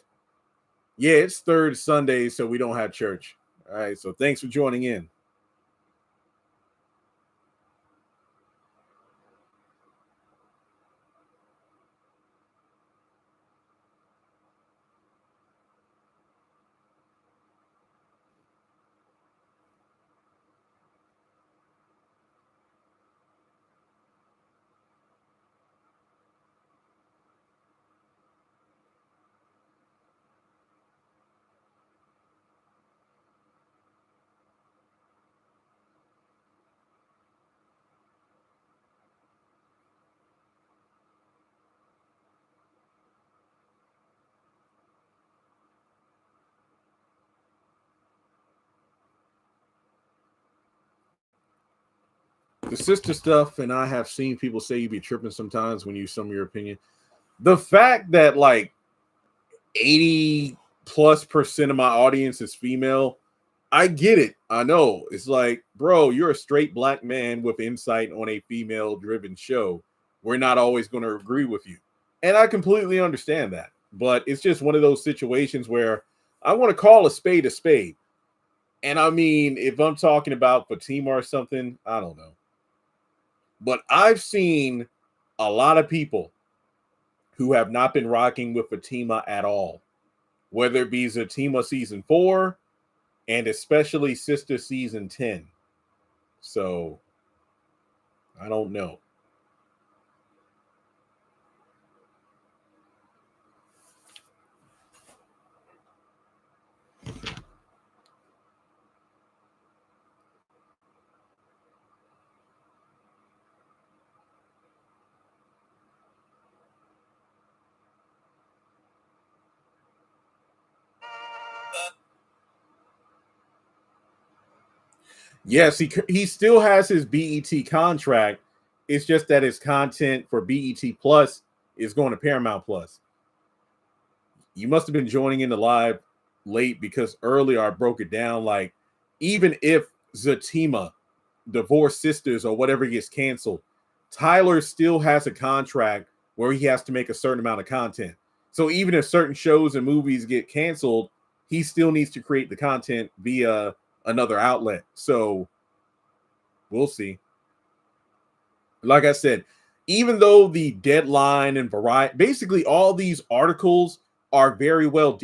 Yeah, it's third Sunday, so we don't have church. All right, so thanks for joining in. The sister stuff, and I have seen people say you be tripping sometimes when you sum your opinion. The fact that like 80+% of my audience is female, I get it. I know. It's like, bro, you're a straight black man with insight on a female driven show. We're not always going to agree with you. And I completely understand that. But it's just one of those situations where I want to call a spade a spade. And I mean, if I'm talking about Fatima or something, I don't know. But I've seen a lot of people who have not been rocking with Fatima at all, whether it be Zatima season 4 and especially Sister season 10. So I don't know. Yes, he still has his BET contract. It's just that his content for BET Plus is going to Paramount Plus. You must have been joining in the live late because earlier I broke it down. Like, even if Zatima, Divorced Sisters, or whatever gets canceled, Tyler still has a contract where he has to make a certain amount of content. So even if certain shows and movies get canceled, he still needs to create the content via another outlet. So we'll see. Like I said, even though the deadline and variety, basically all these articles are very well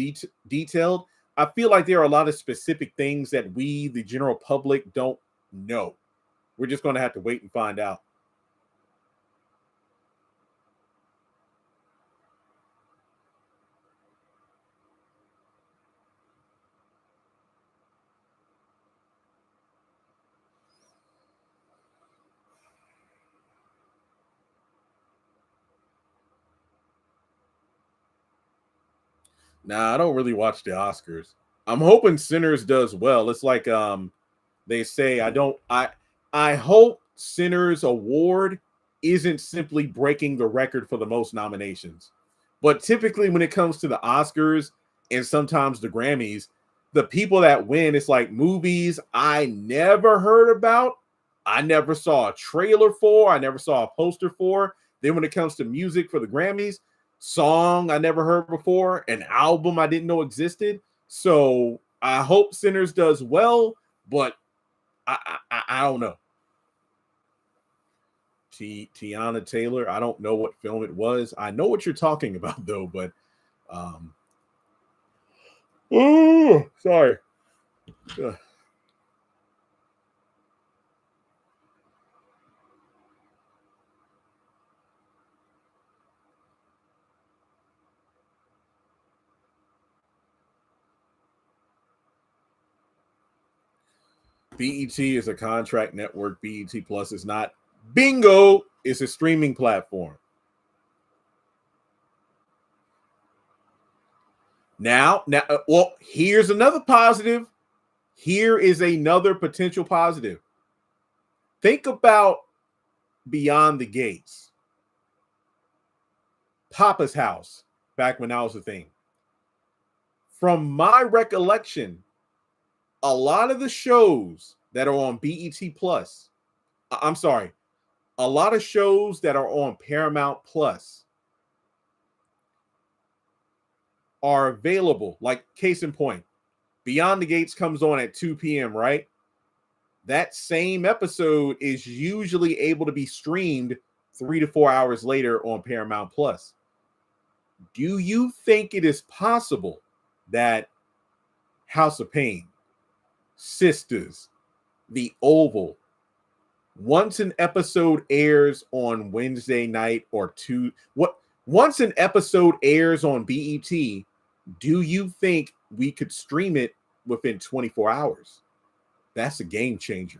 detailed, I feel like there are a lot of specific things that we, the general public, don't know. We're just going to have to wait and find out. Nah, I don't really watch the Oscars. I'm hoping Sinners does well. It's like they say I hope Sinners award isn't simply breaking the record for the most nominations. But typically when it comes to the Oscars and sometimes the Grammys, the people that win, it's like movies I never heard about. I never saw a trailer for, I never saw a poster for. Then when it comes to music for the Grammys, song I never heard before, an album I didn't know existed. So I hope Sinners does well, but I don't know. Tiana Taylor, I don't know what film it was. I know what you're talking about though, but oh, sorry. Ugh. BET is a contract network. BET Plus is not. Bingo! It's a streaming platform. Now, well, here's another positive. Here is another potential positive. Think about Beyond the Gates, Papa's House, back when that was a thing. From my recollection, a lot of the shows that are on BET Plus, I'm sorry, a lot of shows that are on Paramount Plus are available. Like, case in point, Beyond the Gates comes on at 2 p.m., right? That same episode is usually able to be streamed 3 to 4 hours later on Paramount Plus. Do you think it is possible that House of Pain, Sistas, The Oval, once an episode airs on Wednesday night or once an episode airs on BET, do you think we could stream it within 24 hours? That's a game changer.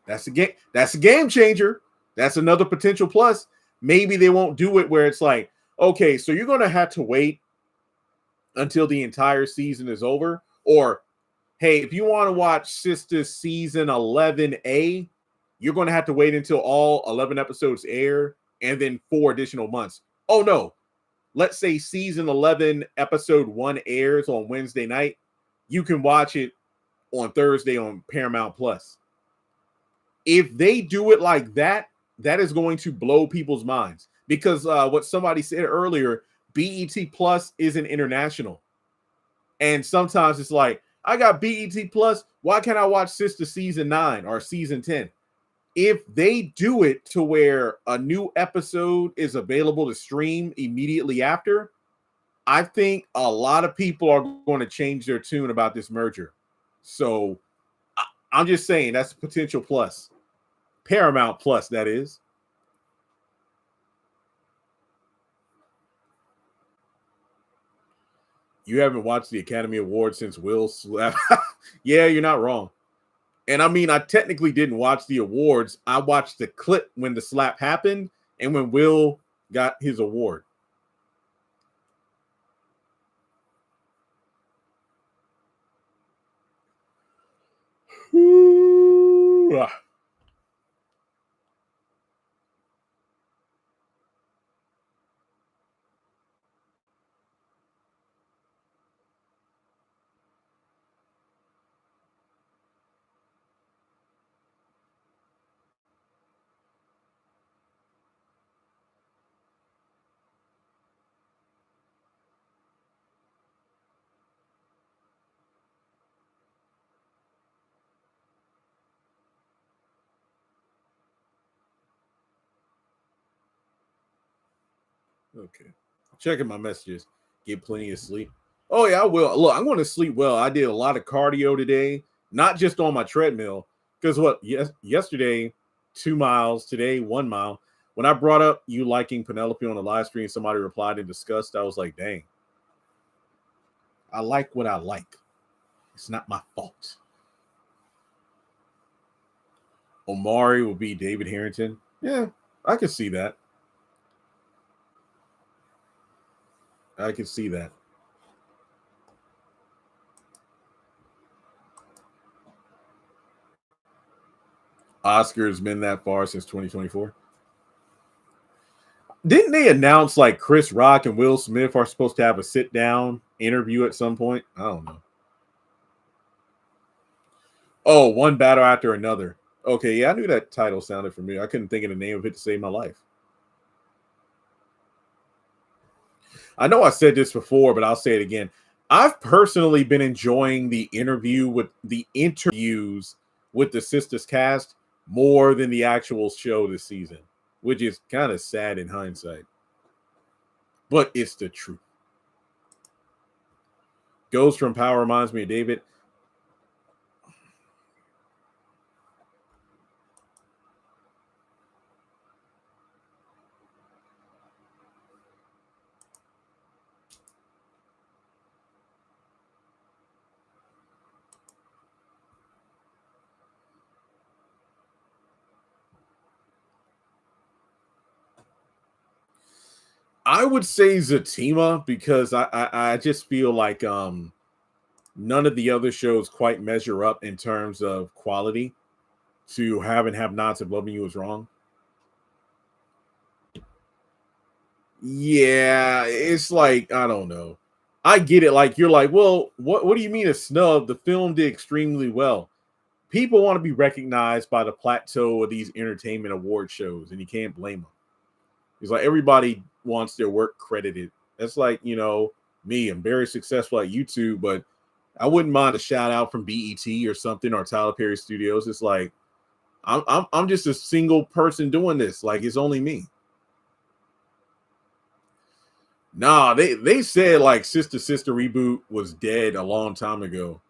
That's a game changer. That's another potential plus. Maybe they won't do it where it's like, okay, so you're going to have to wait until the entire season is over. Or, hey, if you want to watch Sistas season 11A, you're going to have to wait until all 11 episodes air and then 4 additional months. Oh, no. Let's say season 11, episode 1 airs on Wednesday night. You can watch it on Thursday on Paramount Plus. If they do it like that, that is going to blow people's minds. Because what somebody said earlier, BET Plus isn't international. And sometimes it's like, I got BET Plus. Why can't I watch Sister season 9 or season 10? If they do it to where a new episode is available to stream immediately after, I think a lot of people are going to change their tune about this merger. So I'm just saying that's a potential plus. Paramount Plus, that is. You haven't watched the Academy Awards since Will slapped. Yeah, you're not wrong. And I mean, I technically didn't watch the awards. I watched the clip when the slap happened and when Will got his award. Ooh. Okay. Checking my messages. Get plenty of sleep. Oh, yeah, I will. Look, I'm going to sleep well. I did a lot of cardio today, not just on my treadmill. Because yesterday, 2 miles, today, 1 mile. When I brought up you liking Penelope on the live stream, somebody replied in disgust. I was like, dang. I like what I like. It's not my fault. Omari will be David Harrington. Yeah, I can see that. I can see that. Oscar's been that far since 2024. Didn't they announce like Chris Rock and Will Smith are supposed to have a sit down interview at some point? I don't know. Oh, one battle after another. Okay, yeah, I knew that title sounded familiar. I couldn't think of the name of it to save my life. I know I said this before, but I'll say it again. I've personally been enjoying the interviews with the Sistas cast more than the actual show this season, which is kind of sad in hindsight. But it's the truth. Ghost from Power reminds me of David. I would say Zatima because I just feel like none of the other shows quite measure up in terms of quality to Have and Have Nots and Loving You Is Wrong. Yeah, it's like, I don't know. I get it. Like, you're like, well, what do you mean a snub? The film did extremely well. People want to be recognized by the plateau of these entertainment award shows, and you can't blame them. It's like everybody wants their work credited. That's like, me. I'm very successful at YouTube, but I wouldn't mind a shout out from BET or something, or Tyler Perry Studios. It's like I'm just a single person doing this. Like, it's only me. Nah, they said like Sister reboot was dead a long time ago.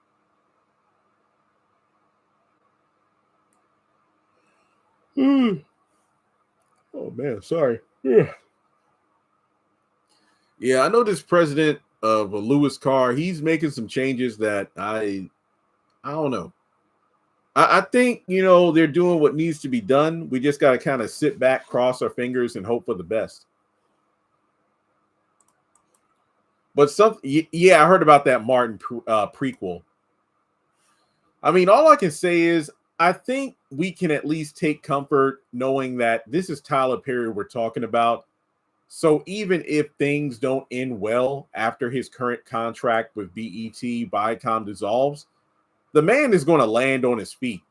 Oh man, sorry. Yeah, I know this president of Lewis Carr. He's making some changes that I don't know. I think they're doing what needs to be done. We just got to kind of sit back, cross our fingers, and hope for the best. But yeah, I heard about that Martin prequel. I mean, all I can say is I think we can at least take comfort knowing that this is Tyler Perry we're talking about. So even if things don't end well after his current contract with BET Viacom dissolves, the man is going to land on his feet.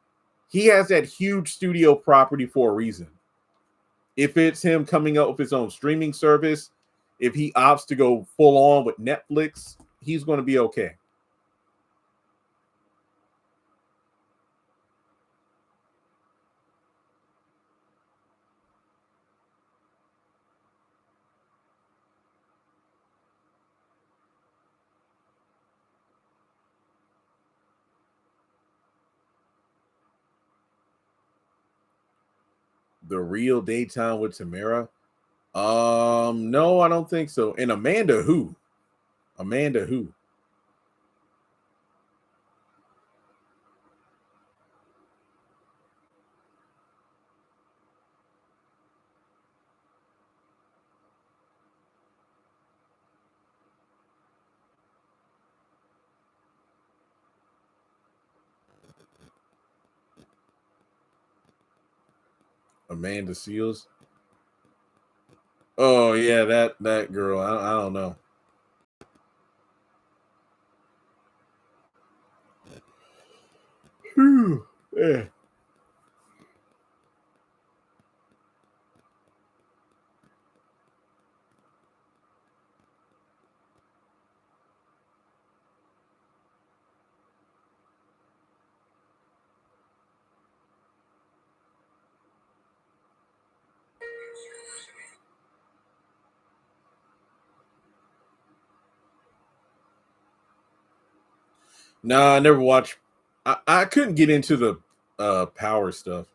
He has that huge studio property for a reason. If it's him coming up with his own streaming service, if he opts to go full on with Netflix, he's going to be okay. The Real Daytime with Tamara? No, I don't think so. And Amanda who? Amanda who? Amanda Seals? Oh yeah, that girl. I don't know. Whew. Yeah. No, I never watched. I couldn't get into the power stuff.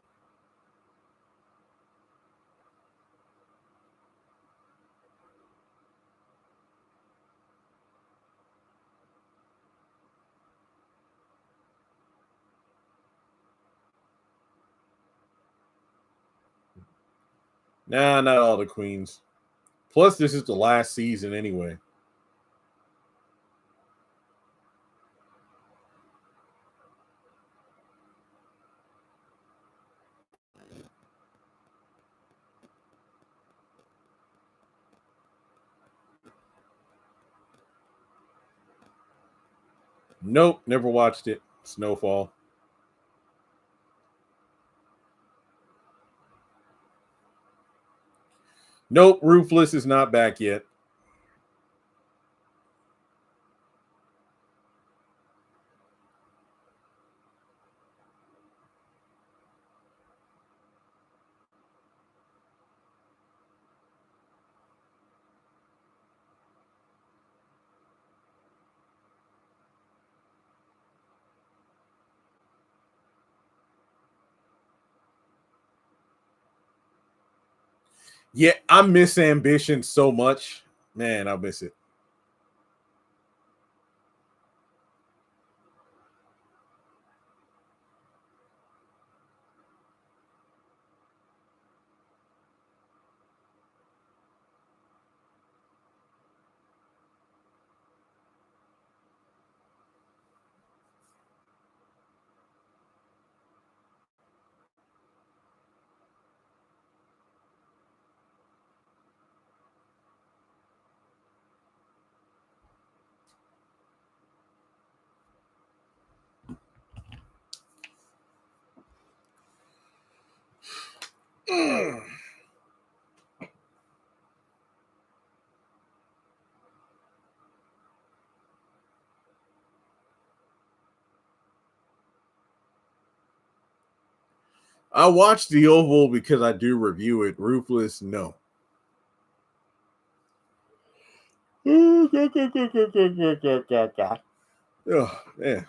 Nah, not all the queens. Plus, this is the last season anyway. Nope, never watched it. Snowfall. Nope, Ruthless is not back yet. Yeah, I miss Ambition so much. Man, I miss it. I watched The Oval because I do review it. Ruthless, no. Oh, yeah.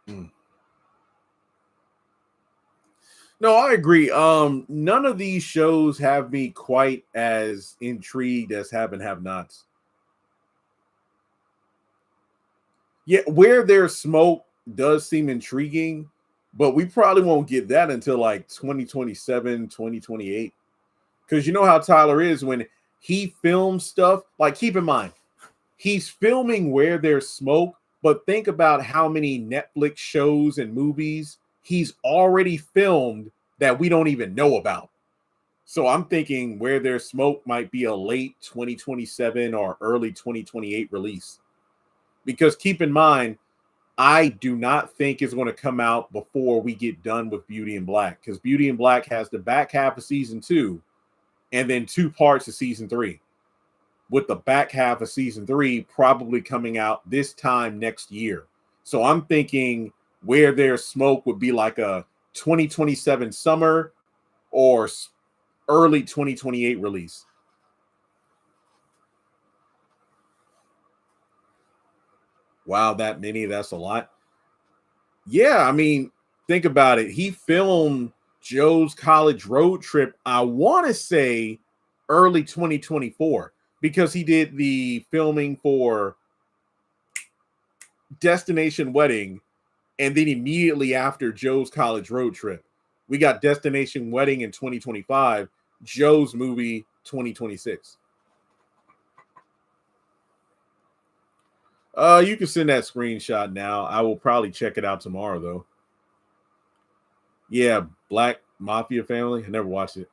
Mm. No, I agree. None of these shows have me quite as intrigued as Have and Have Nots. Yeah, Where There's Smoke does seem intriguing, but we probably won't get that until like 2027, 2028. Because you know how Tyler is when he films stuff. Like, keep in mind, he's filming Where There's Smoke, but think about how many Netflix shows and movies he's already filmed that we don't even know about. So I'm thinking Where There's Smoke might be a late 2027 or early 2028 release. Because keep in mind, I do not think it's going to come out before we get done with Beauty and Black, because Beauty and Black has the back half of season 2 and then 2 parts of season 3, with the back half of season 3 probably coming out this time next year. So I'm thinking Where There's Smoke would be like a 2027 summer or early 2028 release. Wow, that many, that's a lot. Yeah, I mean, think about it. He filmed Joe's college road trip, I want to say early 2024, because he did the filming for Destination Wedding, and then immediately after Joe's college road trip, we got Destination Wedding in 2025, Joe's movie 2026. You can send that screenshot now. I will probably check it out tomorrow though. Yeah, Black Mafia Family. I never watched it.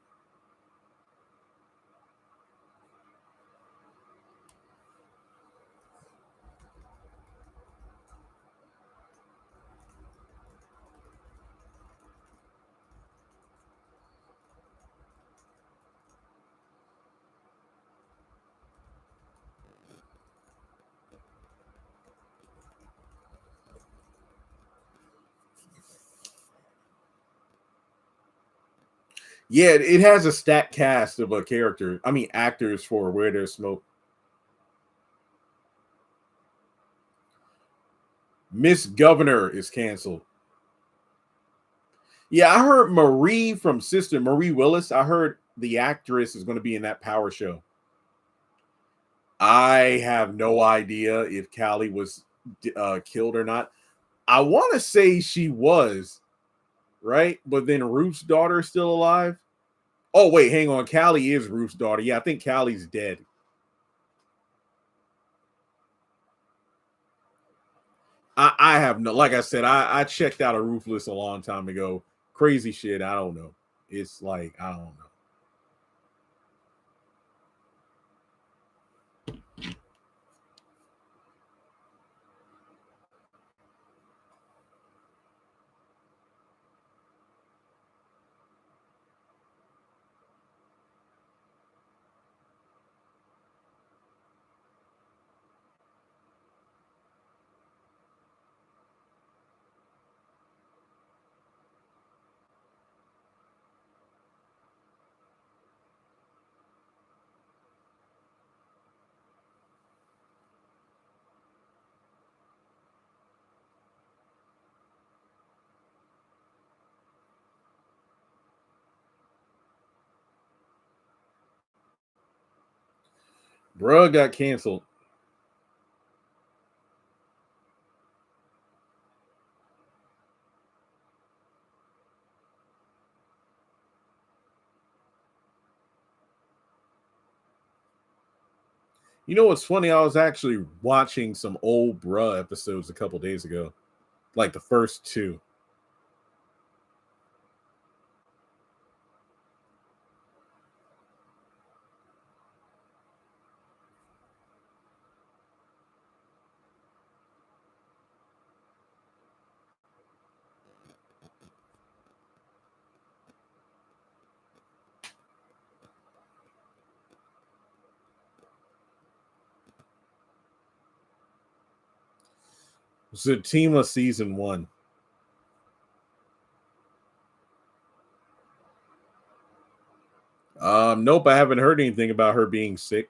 Yeah, it has a stacked cast of a character. I mean, actors for Where There's Smoke. Miss Governor is canceled. Yeah, I heard Marie from Sister Marie Willis. I heard the actress is going to be in that Power show. I have no idea if Callie was killed or not. I want to say she was, right? But then Ruth's daughter is still alive. Oh, wait, hang on. Callie is Ruth's daughter. Yeah, I think Callie's dead. I have no, like I said, I checked out of Ruthless a long time ago. Crazy shit. I don't know. It's like, I don't know. Bruh got canceled. You know what's funny? I was actually watching some old Bruh episodes a couple days ago, like the first two. Zatima season 1. Nope, I haven't heard anything about her being sick.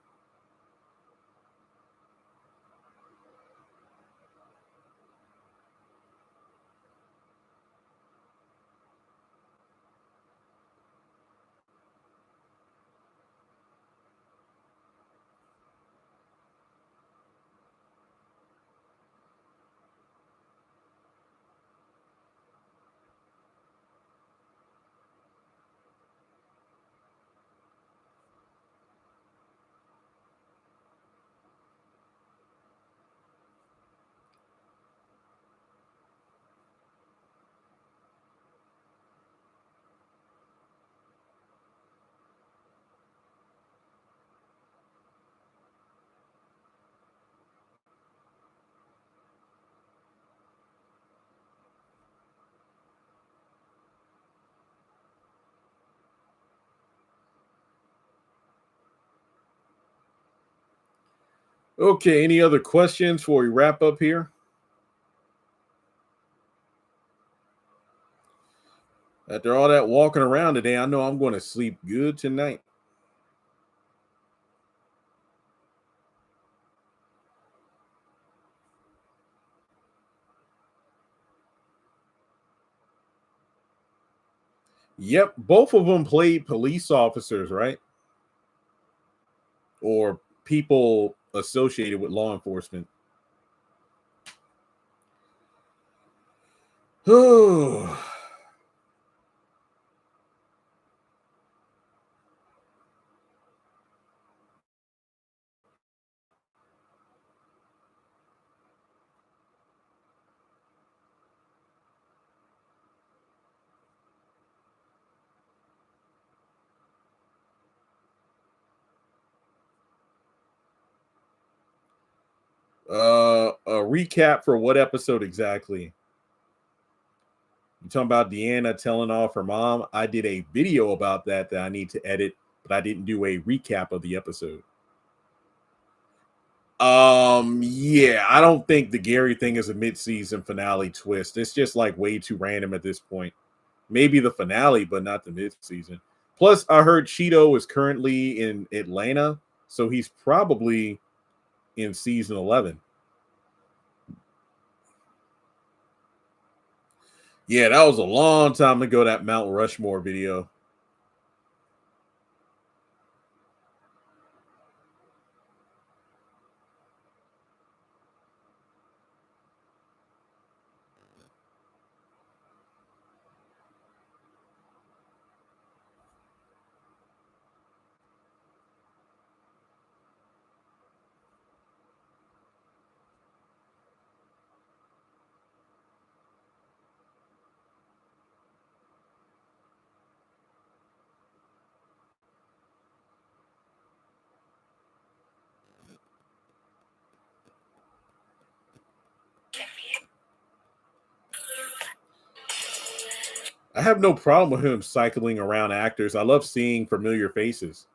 Okay, any other questions before we wrap up here? After all that walking around today, I know I'm going to sleep good tonight. Yep, both of them played police officers, right? Or people associated with law enforcement. A recap for what episode exactly? You talking about Deanna telling off her mom? I did a video about that I need to edit, but I didn't do a recap of the episode. Yeah, I don't think the Gary thing is a mid-season finale twist. It's just like way too random at this point. Maybe the finale, but not the mid-season. Plus, I heard Cheeto is currently in Atlanta, so he's probably in season 11. Yeah, that was a long time ago, that Mount Rushmore video. I have no problem with him cycling around actors. I love seeing familiar faces.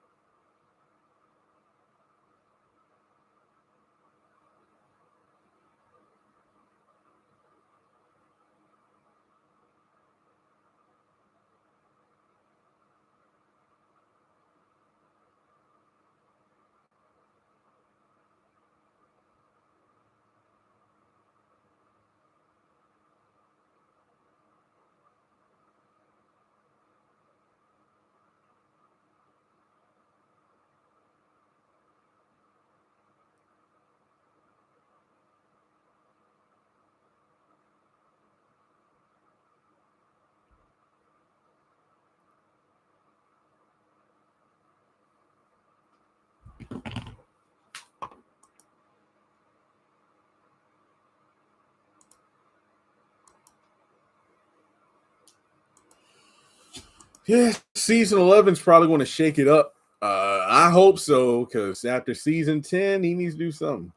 Yeah, season 11 is probably going to shake it up. I hope so, because after season 10, he needs to do something.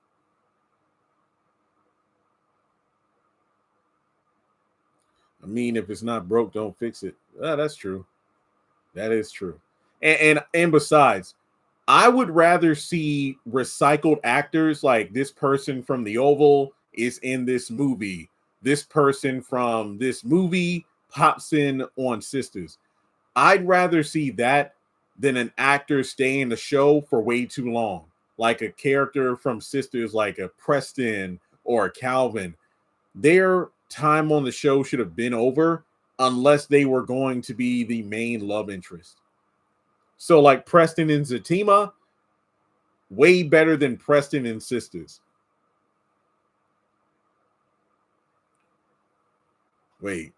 I mean, if it's not broke, don't fix it. That's true. That is true. And besides, I would rather see recycled actors like this person from The Oval is in this movie. This person from this movie pops in on Sistas. I'd rather see that than an actor stay in the show for way too long. Like a character from Sisters, like a Preston or a Calvin. Their time on the show should have been over unless they were going to be the main love interest. So, like Preston and Zatima, way better than Preston and Sisters. Wait,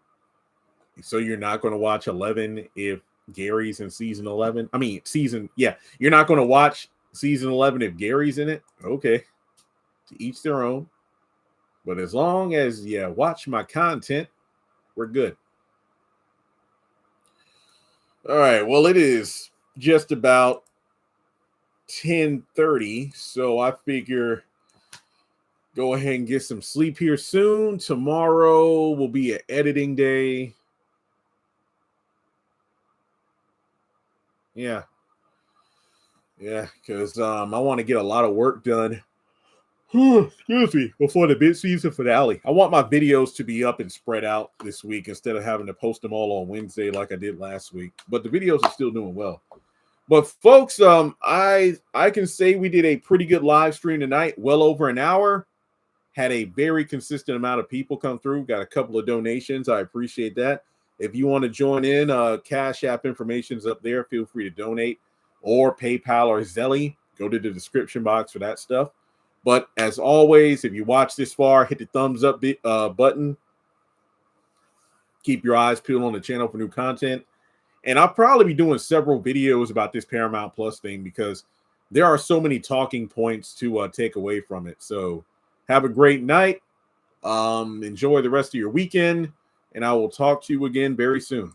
so you're not going to watch 11 if Gary's in season 11? I mean, you're not going to watch season 11 if Gary's in it? Okay, to each their own. But as long as you watch my content, we're good. All right, well, it is just about 10:30, so I figure go ahead and get some sleep here soon. Tomorrow will be an editing day. Yeah, because I want to get a lot of work done. Excuse me, before the bid season finale. I want my videos to be up and spread out this week instead of having to post them all on Wednesday like I did last week. But the videos are still doing well. But folks, I can say we did a pretty good live stream tonight, well over an hour. Had a very consistent amount of people come through. Got a couple of donations. I appreciate that. If you want to join in, Cash App information is up there. Feel free to donate, or PayPal or Zelle. Go to the description box for that stuff. But as always, if you watch this far, hit the thumbs up button. Keep your eyes peeled on the channel for new content. And I'll probably be doing several videos about this Paramount Plus thing because there are so many talking points to take away from it. So have a great night. Enjoy the rest of your weekend. And I will talk to you again very soon.